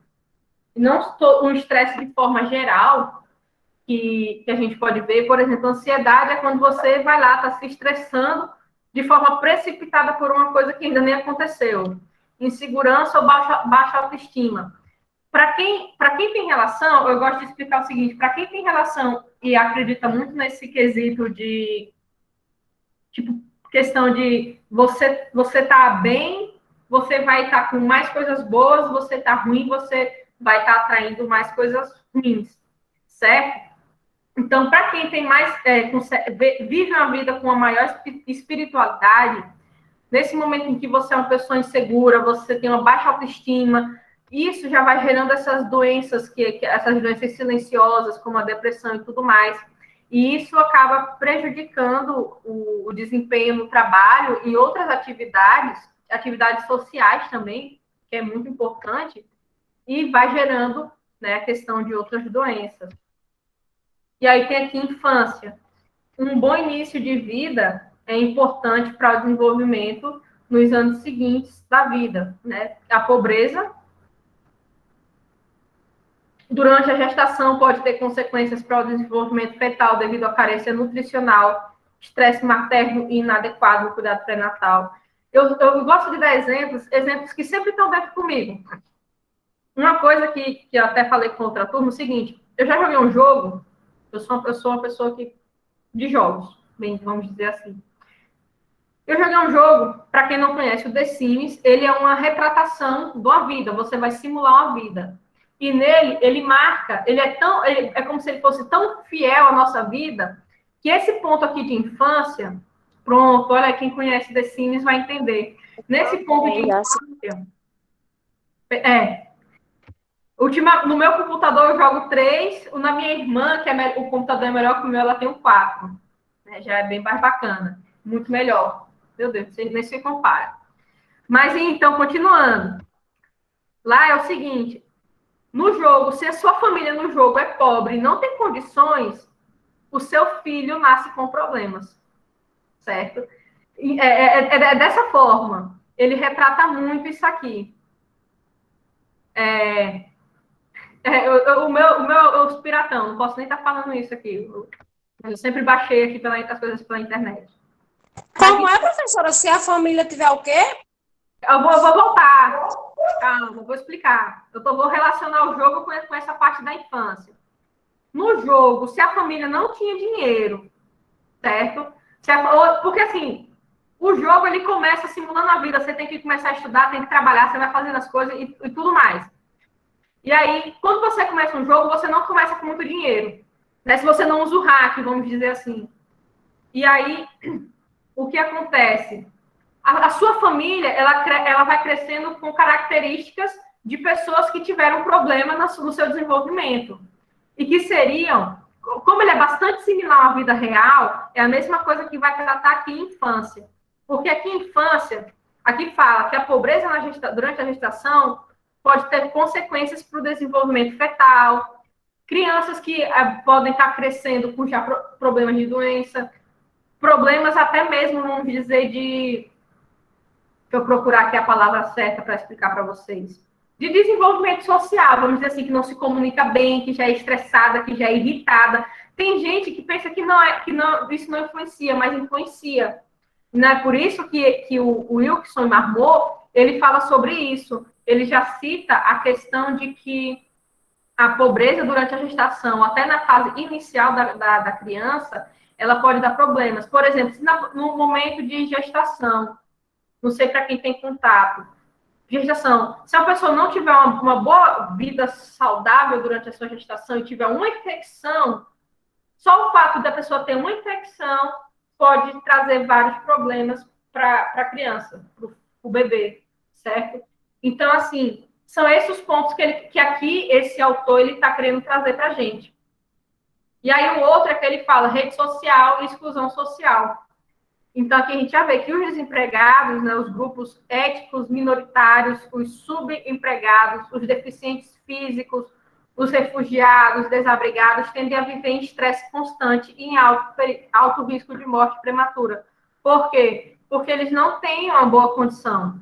não o estresse de forma geral, que a gente pode ver, por exemplo, ansiedade é quando você vai lá, está se estressando de forma precipitada por uma coisa que ainda nem aconteceu. Insegurança ou baixa autoestima. Para quem tem relação, eu gosto de explicar o seguinte, para quem tem relação e acredita muito nesse quesito de, tipo, questão de você tá bem, você vai estar com mais coisas boas, você tá ruim, você vai estar atraindo mais coisas ruins, certo? Então, para quem tem mais, vive uma vida com uma maior espiritualidade, nesse momento em que você é uma pessoa insegura, você tem uma baixa autoestima, isso já vai gerando essas doenças, essas doenças silenciosas, como a depressão e tudo mais. E isso acaba prejudicando o desempenho no trabalho e outras atividades sociais também, que é muito importante, e vai gerando, né, a questão de outras doenças. E aí tem aqui infância. Um bom início de vida é importante para o desenvolvimento nos anos seguintes da vida, né? A pobreza durante a gestação pode ter consequências para o desenvolvimento fetal devido à carência nutricional, estresse materno e inadequado no cuidado pré-natal. Eu gosto de dar exemplos que sempre estão dentro comigo. uma coisa que eu até falei com outra turma, é o seguinte, eu já joguei um jogo, eu sou uma pessoa de jogos, bem, vamos dizer assim. Eu joguei um jogo, para quem não conhece, o The Sims, ele é uma retratação de uma vida, você vai simular uma vida. E nele, ele marca, é como se ele fosse tão fiel à nossa vida, que esse ponto aqui de infância, pronto, olha, quem conhece The Sims vai entender. Nesse ponto de infância, no meu computador eu jogo 3, na minha irmã, que o computador é melhor que o meu, ela tem um 4. Né, já é bem mais bacana, muito melhor. Meu Deus, nem se compara. Mas então, continuando. Lá é o seguinte, no jogo, se a sua família no jogo é pobre e não tem condições, o seu filho nasce com problemas, certo? É dessa forma. Ele retrata muito isso aqui. O meu é os piratão, não posso nem estar falando isso aqui. Eu sempre baixei aqui as coisas pela internet. Como é, professora? Se a família tiver o quê? Eu vou voltar. Calma, vou explicar. Vou relacionar o jogo com essa parte da infância. No jogo, se a família não tinha dinheiro, certo? Porque assim, o jogo ele começa simulando a vida. Você tem que começar a estudar, tem que trabalhar, você vai fazendo as coisas e tudo mais. E aí, quando você começa um jogo, você não começa com muito dinheiro. Né? Se você não usa o hack, vamos dizer assim. E aí, o que acontece? A sua família, ela vai crescendo com características de pessoas que tiveram problema no seu desenvolvimento. E que seriam, como ele é bastante similar à vida real, é a mesma coisa que vai tratar aqui em infância. Porque aqui em infância, aqui fala que a pobreza durante a gestação pode ter consequências para o desenvolvimento fetal, crianças que podem estar crescendo com já problemas de doença, problemas até mesmo, vamos dizer, deixa eu procurar aqui a palavra certa para explicar para vocês. De desenvolvimento social, vamos dizer assim, que não se comunica bem, que já é estressada, que já é irritada. Tem gente que pensa que isso não influencia, mas influencia. Não é por isso que o Wilson Marmot, ele fala sobre isso. Ele já cita a questão de que a pobreza durante a gestação, até na fase inicial da criança, ela pode dar problemas. Por exemplo, se no momento de gestação, não sei para quem tem contato, gestação, se a pessoa não tiver uma boa vida saudável durante a sua gestação e tiver uma infecção, só o fato da pessoa ter uma infecção pode trazer vários problemas para a criança, para o bebê, certo? Então, assim, são esses os pontos que aqui esse autor está querendo trazer para a gente. E aí o outro é que ele fala rede social e exclusão social. Então, aqui a gente já vê que os desempregados, né, os grupos étnicos minoritários, os subempregados, os deficientes físicos, os refugiados, desabrigados, tendem a viver em estresse constante e em alto risco de morte prematura. Por quê? Porque eles não têm uma boa condição.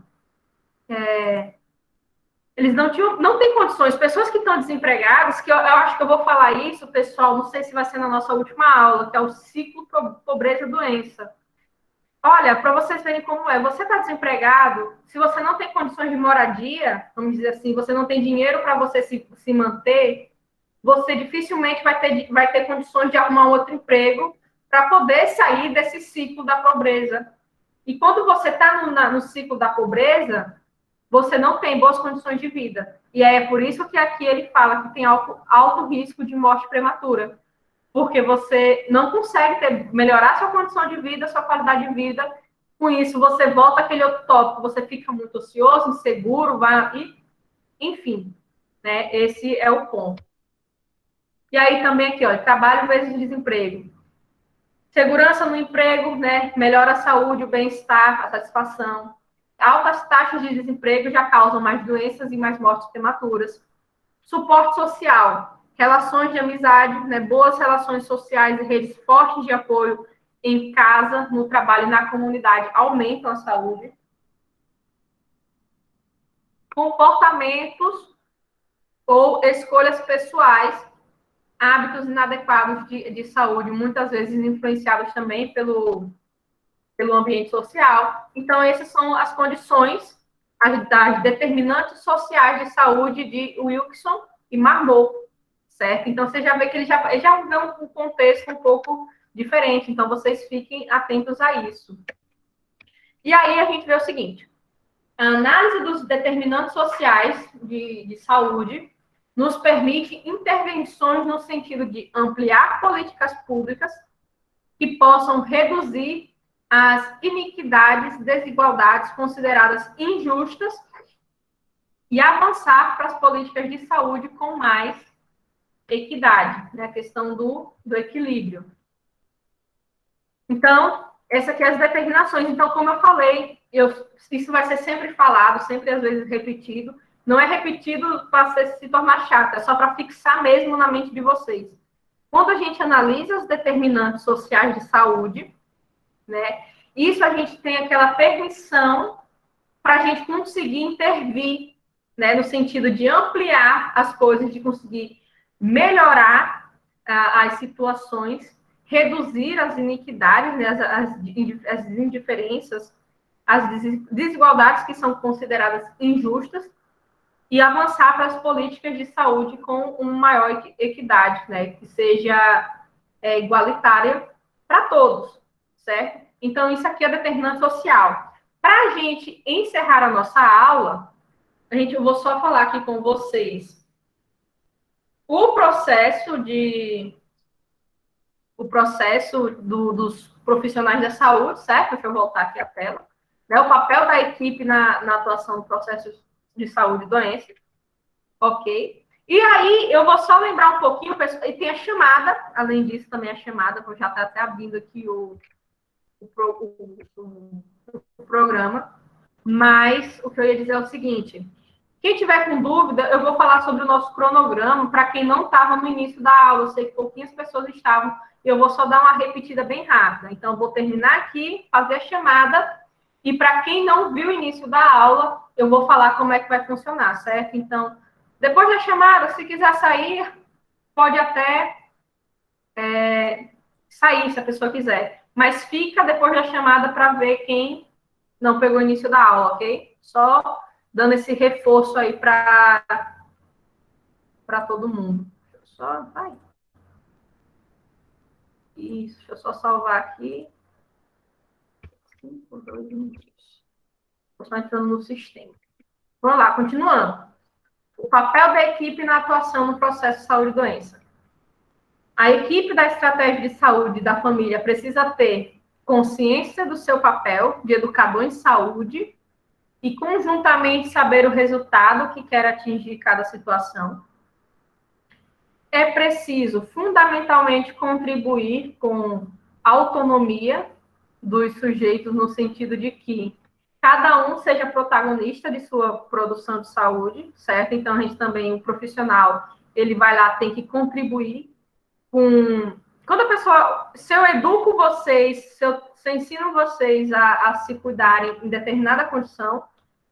Eles não têm condições. Pessoas que estão desempregadas, que eu acho que eu vou falar isso, pessoal, não sei se vai ser na nossa última aula, que é o ciclo pobreza-doença. Olha, para vocês verem como é, você está desempregado, se você não tem condições de moradia, vamos dizer assim, você não tem dinheiro para você se manter, você dificilmente vai ter condições de arrumar outro emprego para poder sair desse ciclo da pobreza. E quando você está no ciclo da pobreza, você não tem boas condições de vida. E é por isso que aqui ele fala que tem alto risco de morte prematura. Porque você não consegue melhorar sua condição de vida, sua qualidade de vida. Com isso, você volta àquele outro tópico, você fica muito ocioso, inseguro, enfim, né? Esse é o ponto. E aí também aqui, ó, trabalho vezes desemprego. Segurança no emprego, né? Melhora a saúde, o bem-estar, a satisfação. Altas taxas de desemprego já causam mais doenças e mais mortes prematuras. Suporte social, relações de amizade, né, boas relações sociais e redes fortes de apoio em casa, no trabalho e na comunidade aumentam a saúde. Comportamentos ou escolhas pessoais, hábitos inadequados de saúde, muitas vezes influenciados também pelo ambiente social. Então, essas são as condições as determinantes sociais de saúde de Wilson e Marmot, certo? Então, você já vê que ele já vê um contexto um pouco diferente, então vocês fiquem atentos a isso. E aí a gente vê o seguinte, a análise dos determinantes sociais de saúde nos permite intervenções no sentido de ampliar políticas públicas que possam reduzir as iniquidades, desigualdades consideradas injustas e avançar para as políticas de saúde com mais equidade, né? A questão do equilíbrio. Então, essa aqui é as determinações. Então, como eu falei, isso vai ser sempre falado, sempre às vezes repetido. Não é repetido para se tornar chato, é só para fixar mesmo na mente de vocês. Quando a gente analisa os determinantes sociais de saúde, né, isso a gente tem aquela permissão para a gente conseguir intervir, né, no sentido de ampliar as coisas, de conseguir melhorar as situações, reduzir as iniquidades, né, as indiferenças, as desigualdades que são consideradas injustas, e avançar para as políticas de saúde com uma maior equidade, né, que seja igualitária para todos, certo? Então, isso aqui é determinante social. Para a gente encerrar a nossa aula, eu vou só falar aqui com vocês o processo dos profissionais da saúde, certo? Deixa eu voltar aqui a tela. Né? O papel da equipe na atuação do processo de saúde e doença. Ok? E aí, eu vou só lembrar um pouquinho, e tem a chamada, além disso, também a chamada, que eu já está até abrindo aqui o programa, mas o que eu ia dizer é o seguinte, quem tiver com dúvida, eu vou falar sobre o nosso cronograma, para quem não estava no início da aula, eu sei que pouquinhas pessoas estavam, eu vou só dar uma repetida bem rápida, então eu vou terminar aqui, fazer a chamada, e para quem não viu o início da aula, eu vou falar como é que vai funcionar, certo? Então, depois da chamada, se quiser sair, pode até sair, se a pessoa quiser. Mas fica depois da chamada para ver quem não pegou o início da aula, ok? Só dando esse reforço aí para todo mundo. Isso, deixa eu só salvar aqui. 5, 2 minutos. Estou só entrando no sistema. Vamos lá, continuando. O papel da equipe na atuação no processo de saúde e doença. A equipe da estratégia de saúde da família precisa ter consciência do seu papel de educador em saúde e, conjuntamente, saber o resultado que quer atingir em cada situação. É preciso, fundamentalmente, contribuir com a autonomia dos sujeitos, no sentido de que cada um seja protagonista de sua produção de saúde, certo? Então, a gente também, o profissional, ele vai lá, tem que contribuir com... Quando a pessoa... Se eu educo vocês, se eu ensino vocês a se cuidarem em determinada condição,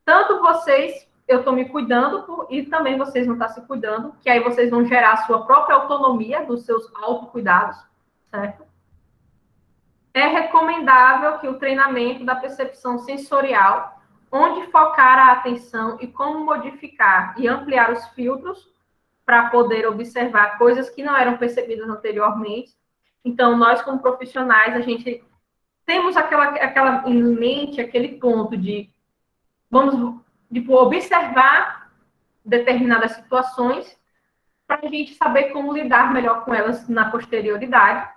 tanto vocês, eu estou me cuidando, e também vocês vão estar se cuidando, que aí vocês vão gerar a sua própria autonomia dos seus autocuidados, certo? É recomendável que o treinamento da percepção sensorial, onde focar a atenção e como modificar e ampliar os filtros para poder observar coisas que não eram percebidas anteriormente. Então, nós, como profissionais, a gente temos aquela em mente, aquele ponto de observar determinadas situações para a gente saber como lidar melhor com elas na posterioridade.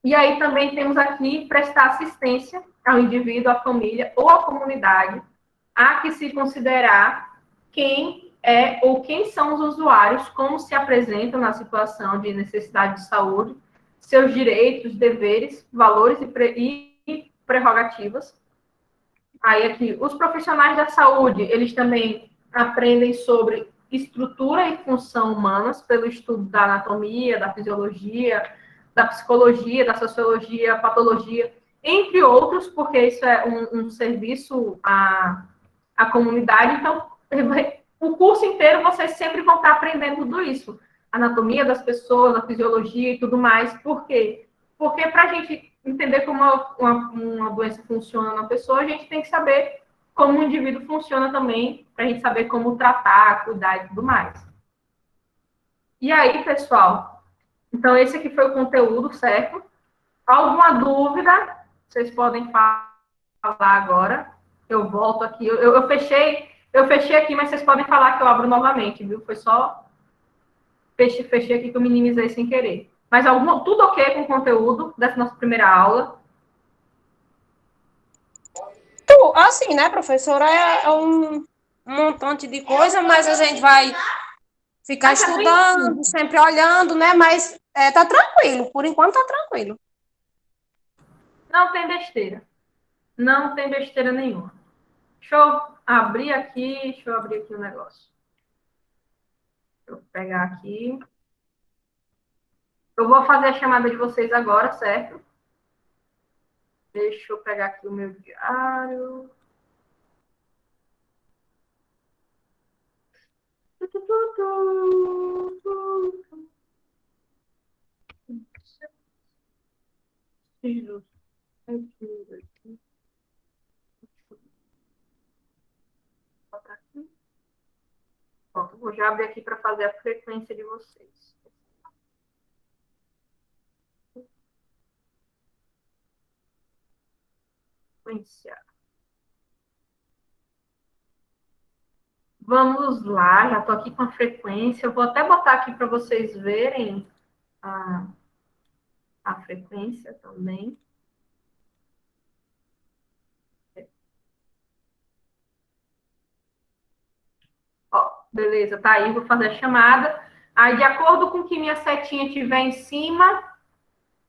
E aí também temos aqui prestar assistência ao indivíduo, à família ou à comunidade, há que se considerar quem é ou quem são os usuários, como se apresentam na situação de necessidade de saúde, seus direitos, deveres, valores e prerrogativas. Aí aqui, os profissionais da saúde, eles também aprendem sobre estrutura e função humanas pelo estudo da anatomia, da fisiologia, da psicologia, da sociologia, patologia, entre outros, porque isso é um serviço à comunidade. Então, o curso inteiro vocês sempre vão estar aprendendo tudo isso. Anatomia das pessoas, a fisiologia e tudo mais. Por quê? Porque para a gente entender como uma doença funciona na pessoa, a gente tem que saber como o indivíduo funciona também, para a gente saber como tratar, cuidar e tudo mais. E aí, pessoal, então esse aqui foi o conteúdo, certo? Alguma dúvida? Vocês podem falar agora. Eu volto aqui. Eu fechei aqui, mas vocês podem falar que eu abro novamente, viu? Foi só fechei aqui que eu minimizei sem querer. Mas tudo ok com o conteúdo dessa nossa primeira aula? Assim, né, professora, é um montante de coisa, mas a gente vai ficar estudando, sempre olhando, né? Mas tá tranquilo, por enquanto tá tranquilo. Não tem besteira. Não tem besteira nenhuma. Deixa eu abrir aqui o negócio. Deixa eu pegar aqui. Eu vou fazer a chamada de vocês agora, certo? Deixa eu pegar aqui o meu diário. Pronto, vou já abrir aqui para fazer a frequência de vocês. Frequência. Vamos lá, já estou aqui com a frequência. Eu vou até botar aqui para vocês verem a frequência também. Ó, beleza, tá aí, vou fazer a chamada. Aí, de acordo com que minha setinha estiver em cima,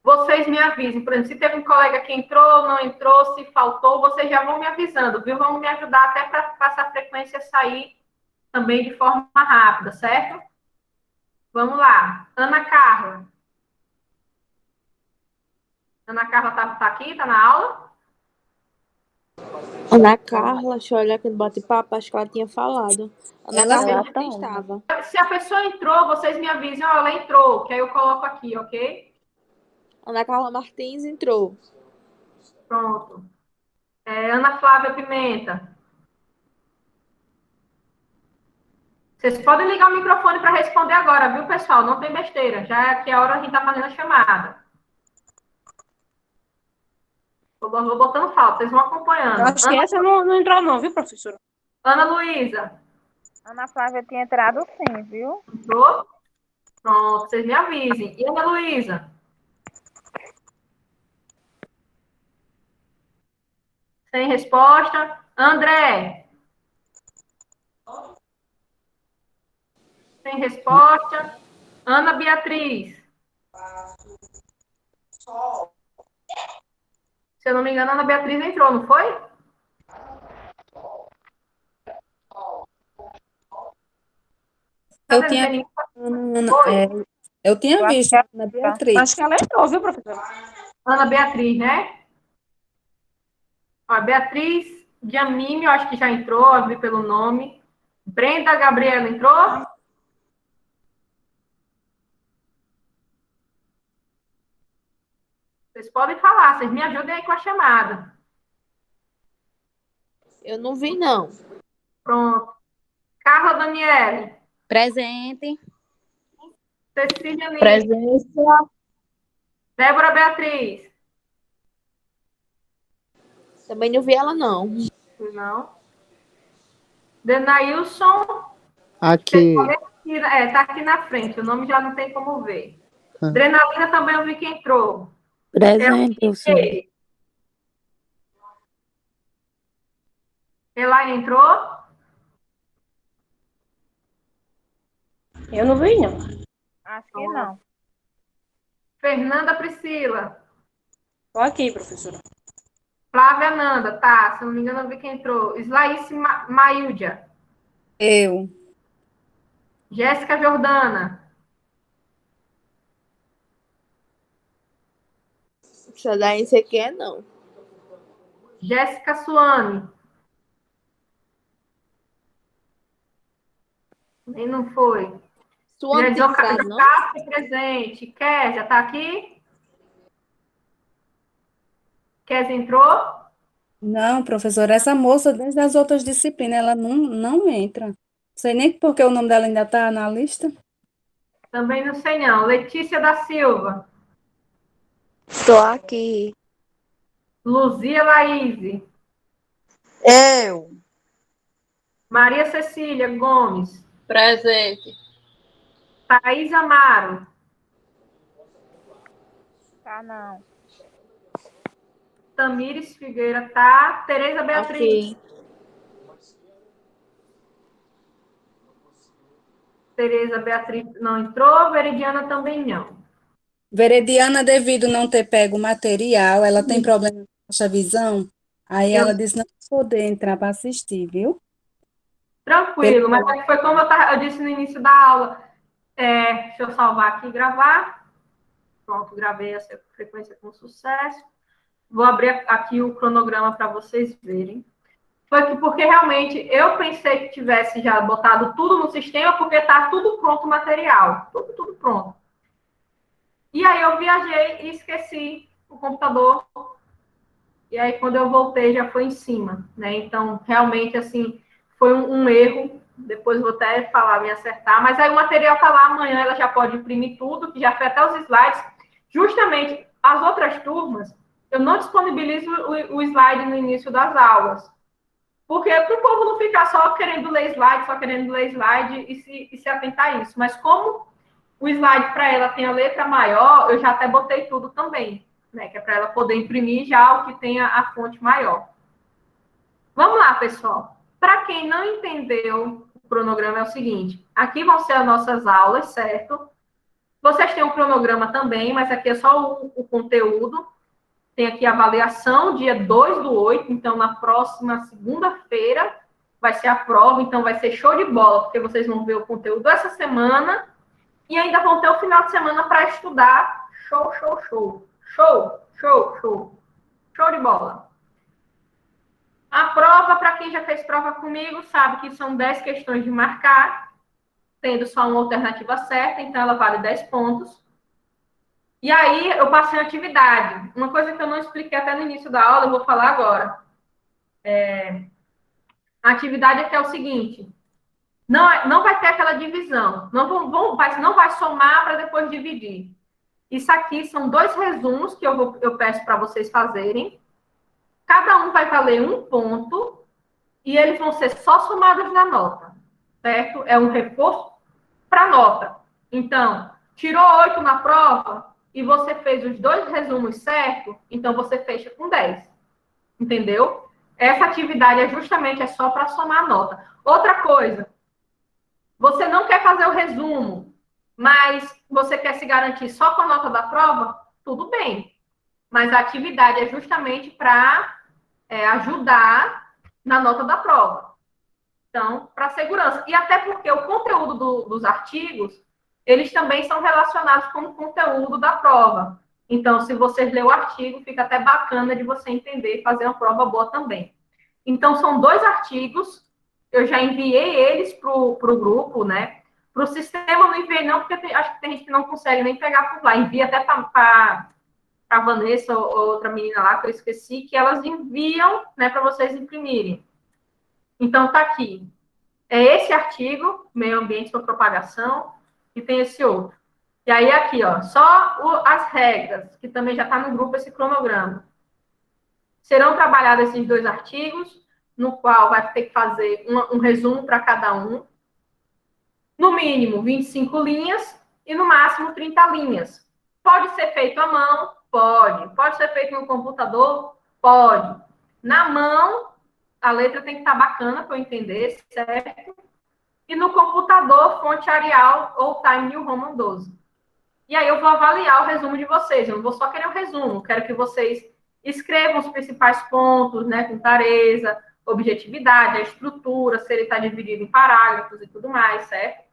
vocês me avisem. Por exemplo, se teve um colega que entrou, não entrou, se faltou, vocês já vão me avisando, viu? Vão me ajudar até para essa frequência sair também de forma rápida, certo? Vamos lá. Ana Carla. Ana Carla tá aqui? Tá na aula? Ana Carla, deixa eu olhar aqui no bate-papo, acho que ela tinha falado. Ana Carla não estava. Se a pessoa entrou, vocês me avisem, ó, ela entrou, que aí eu coloco aqui, ok? Ana Carla Martins entrou. Pronto. Ana Flávia Pimenta. Vocês podem ligar o microfone para responder agora, viu, pessoal? Não tem besteira. Já é que a hora a gente está fazendo a chamada. Vou botando falta, vocês vão acompanhando. Eu acho que essa não entrou não, viu, professora? Ana Luísa. Ana Flávia tinha entrado sim, viu? Entrou? Pronto, vocês me avisem. E Ana Luísa? Sem resposta. André? Sem resposta. Ana Beatriz? Se eu não me engano, a Ana Beatriz entrou, não foi? Eu tinha visto Ana Beatriz. Acho que ela entrou, viu, professora? Ana Beatriz, né? Ó, Beatriz Giannini, eu acho que já entrou, eu vi pelo nome. Brenda Gabriela entrou? Vocês podem falar, vocês me ajudem aí com a chamada. Eu não vi, não. Pronto. Carla Daniele. Presente. Cecília Lima. Presença. Débora Beatriz. Também não vi ela, não. Não. Denailson. Aqui. Tá aqui na frente, o nome já não tem como ver. Adrenalina também eu vi que entrou. Presente, professora. Elaine entrou? Eu não vi, não. Acho que não. Fernanda Priscila. Tô aqui, professora. Flávia Nanda, tá. Se eu não me engano, eu vi que entrou. Islaíce Maíldia. Eu. Jéssica Jordana. Essa daí você quer, não. Jéssica Suane. Nem não foi. Sua não? Presente. Kézia, tá aqui? Kézia entrou? Não, professora, essa moça, desde as outras disciplinas, ela não entra. Não sei nem porque o nome dela ainda está na lista. Também não sei não. Letícia da Silva. Tô aqui. Luzia Laís. Eu. Maria Cecília Gomes. Presente. Thaís Amaro. Tá, não. Tamires Figueira tá. Tereza Beatriz. Aqui. Tereza Beatriz não entrou. Veridiana também não. Verediana, devido não ter pego o material, ela tem problema com a visão, aí Eu, ela disse não poder entrar para assistir, viu? tranquilo, mas foi como eu disse no início da aula. Deixa eu salvar aqui e gravar. Pronto, gravei essa frequência com sucesso. Vou abrir aqui o cronograma para vocês verem. Foi porque realmente eu pensei que tivesse já botado tudo no sistema, porque está tudo pronto o material. Tudo pronto. E aí eu viajei e esqueci o computador. E aí quando eu voltei já foi em cima, né? Então, realmente, assim, foi um erro. Depois vou até falar, me acertar. Mas aí o material está lá, amanhã ela já pode imprimir tudo, que já foi até os slides. Justamente, as outras turmas, eu não disponibilizo o slide no início das aulas. Porque para o povo não ficar só querendo ler slide e se atentar a isso. Mas como o slide para ela tem a letra maior, eu já até botei tudo também, né? Que é para ela poder imprimir já o que tem a fonte maior. Vamos lá, pessoal. Para quem não entendeu, o cronograma é o seguinte. Aqui vão ser as nossas aulas, certo? Vocês têm um cronograma também, mas aqui é só o conteúdo. Tem aqui a avaliação, dia 2/8, então na próxima segunda-feira vai ser a prova, então vai ser show de bola, porque vocês vão ver o conteúdo essa semana e ainda vão ter o final de semana para estudar. Show, show, show. Show, show, show. Show de bola. A prova, para quem já fez prova comigo, sabe que são 10 questões de marcar, tendo só uma alternativa certa, então ela vale 10 pontos. E aí, eu passei a atividade. Uma coisa que eu não expliquei até no início da aula, eu vou falar agora. A atividade aqui é o seguinte. Não vai ter aquela divisão. Não vai somar para depois dividir. Isso aqui são 2 resumos que eu peço para vocês fazerem. Cada um vai valer 1 ponto. E eles vão ser só somados na nota. Certo? É um reforço para nota. Então, tirou 8 na prova e você fez os 2 resumos certos, então você fecha com 10. Entendeu? Essa atividade é só para somar a nota. Outra coisa, você não quer fazer o resumo, mas você quer se garantir só com a nota da prova? Tudo bem. Mas a atividade é justamente para ajudar na nota da prova. Então, para segurança. E até porque o conteúdo dos artigos, eles também são relacionados com o conteúdo da prova. Então, se você ler o artigo, fica até bacana de você entender e fazer uma prova boa também. Então, são 2 artigos, eu já enviei eles para o grupo, né? Para o sistema não enviei não, porque acho que tem gente que não consegue nem pegar por lá. Envia até para a Vanessa ou outra menina lá, que eu esqueci, que elas enviam, né, para vocês imprimirem. Então, tá aqui. É esse artigo, Meio Ambiente para Propagação, e tem esse outro. E aí, aqui, ó, só as regras, que também já está no grupo esse cronograma. Serão trabalhados esses 2 artigos, no qual vai ter que fazer um resumo para cada um. No mínimo, 25 linhas e no máximo 30 linhas. Pode ser feito à mão? Pode. Pode ser feito no computador? Pode. Na mão, a letra tem que estar bacana para eu entender, certo? E no computador, fonte Arial ou Time New Roman 12. E aí eu vou avaliar o resumo de vocês. Eu não vou só querer o resumo, quero que vocês escrevam os principais pontos, né, com clareza, objetividade, a estrutura, se ele está dividido em parágrafos e tudo mais, certo?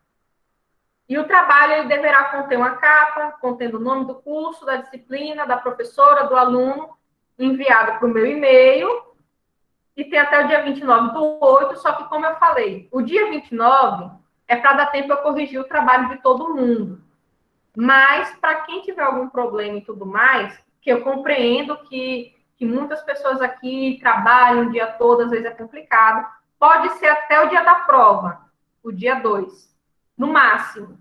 E o trabalho ele deverá conter uma capa, contendo o nome do curso, da disciplina, da professora, do aluno, enviado para o meu e-mail, e tem até o dia 29/8, só que, como eu falei, o dia 29 é para dar tempo eu corrigir o trabalho de todo mundo. Mas, para quem tiver algum problema e tudo mais, que eu compreendo que que muitas pessoas aqui trabalham o dia todo, às vezes é complicado, pode ser até o dia da prova, o dia 2, no máximo.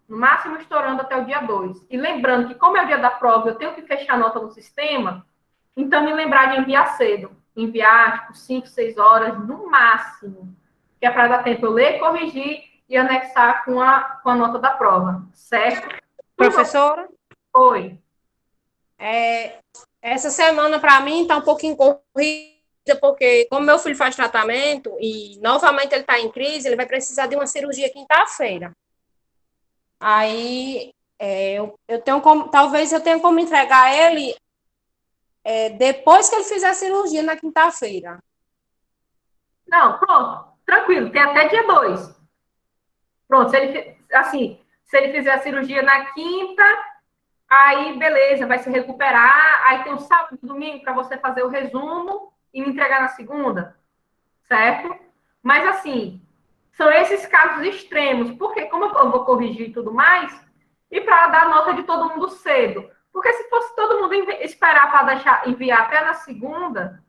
No máximo, estourando até o dia 2. E lembrando que, como é o dia da prova, eu tenho que fechar a nota no sistema, então me lembrar de enviar cedo. Enviar, tipo, 5, 6 horas, no máximo. Que é para dar tempo eu ler, corrigir e anexar com a nota da prova. Certo? Professora? Oi. Essa semana, para mim, está um pouquinho corrida, porque como meu filho faz tratamento e novamente ele está em crise, ele vai precisar de uma cirurgia quinta-feira. Aí, eu tenho como, talvez eu tenha como entregar ele depois que ele fizer a cirurgia na quinta-feira. Não, pronto. Tranquilo, tem até dia 2. Pronto, se ele fizer a cirurgia na quinta, aí beleza, vai se recuperar, aí tem um sábado e domingo para você fazer o resumo e me entregar na segunda, certo? Mas assim, são esses casos extremos, porque como eu vou corrigir e tudo mais, e para dar nota de todo mundo cedo. Porque se fosse todo mundo esperar para enviar até na segunda,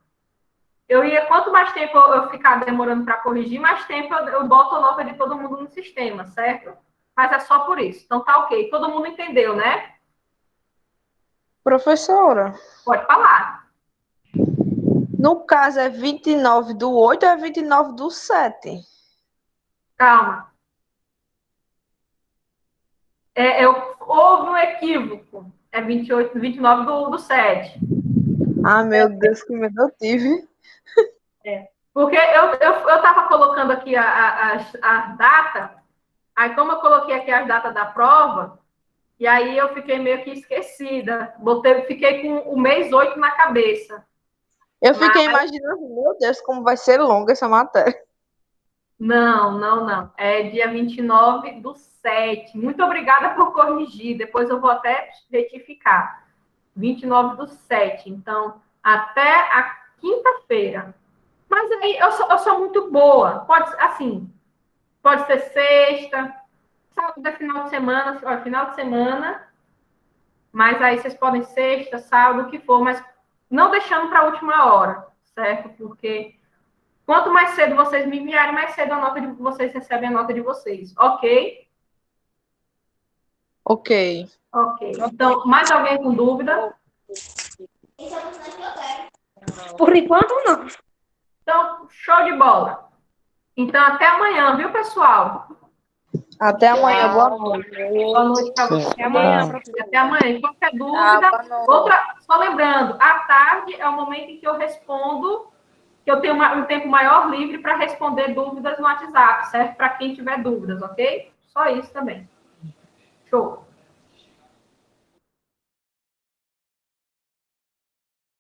quanto mais tempo eu ficar demorando para corrigir, mais tempo eu boto a nota de todo mundo no sistema, certo? Mas é só por isso. Então tá ok. Todo mundo entendeu, né? Professora, Pode falar. no caso é 29/8 ou é 29/7? Calma. Houve um equívoco. É 29/7. Ah, meu Deus, que medo eu tive. Porque eu estava colocando aqui a data, aí como eu coloquei aqui as datas da prova, e aí eu fiquei meio que esquecida. Fiquei com o mês 8 na cabeça. Eu fiquei imaginando, meu Deus, como vai ser longa essa matéria. Não. É dia 29/7. Muito obrigada por corrigir. Depois eu vou até retificar. 29/7. Então, até a quinta-feira. Mas aí eu sou muito boa. Pode ser sexta, sábado é final de semana. Mas aí vocês podem sexta, sábado, o que for, mas não deixando para a última hora, certo? Porque quanto mais cedo vocês me enviarem, mais cedo vocês recebem a nota de vocês. Ok? Ok. Ok. Então, mais alguém com dúvida? Por enquanto, não. Então, show de bola. Então, até amanhã, viu, pessoal? Até amanhã, boa noite. Boa noite para vocês. Até amanhã, Tchau. professora. Até amanhã. Qualquer dúvida, só lembrando, à tarde é o momento em que eu respondo, que eu tenho um tempo maior livre para responder dúvidas no WhatsApp, certo? Para quem tiver dúvidas, ok? Só isso também. Show.